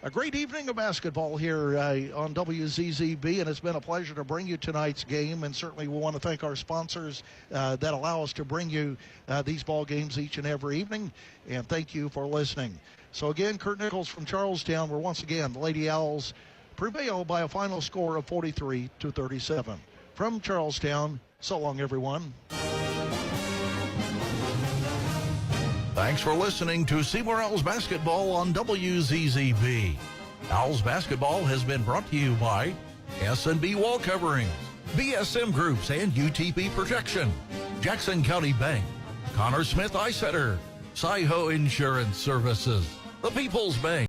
A great evening of basketball here on WZZB, and it's been a pleasure to bring you tonight's game. And certainly we want to thank our sponsors that allow us to bring you these ball games each and every evening. And thank you for listening. So again, Kurt Nichols from Charlestown, where once again the Lady Owls prevail by a final score of 43-37. From Charlestown, so long, everyone. Thanks for listening to Seymour Owls Basketball on WZZB. Owls Basketball has been brought to you by S&B Wall Coverings, BSM Groups and UTP Protection, Jackson County Bank, Connor Smith Eye Center, Sci-Ho Insurance Services, the People's Bank.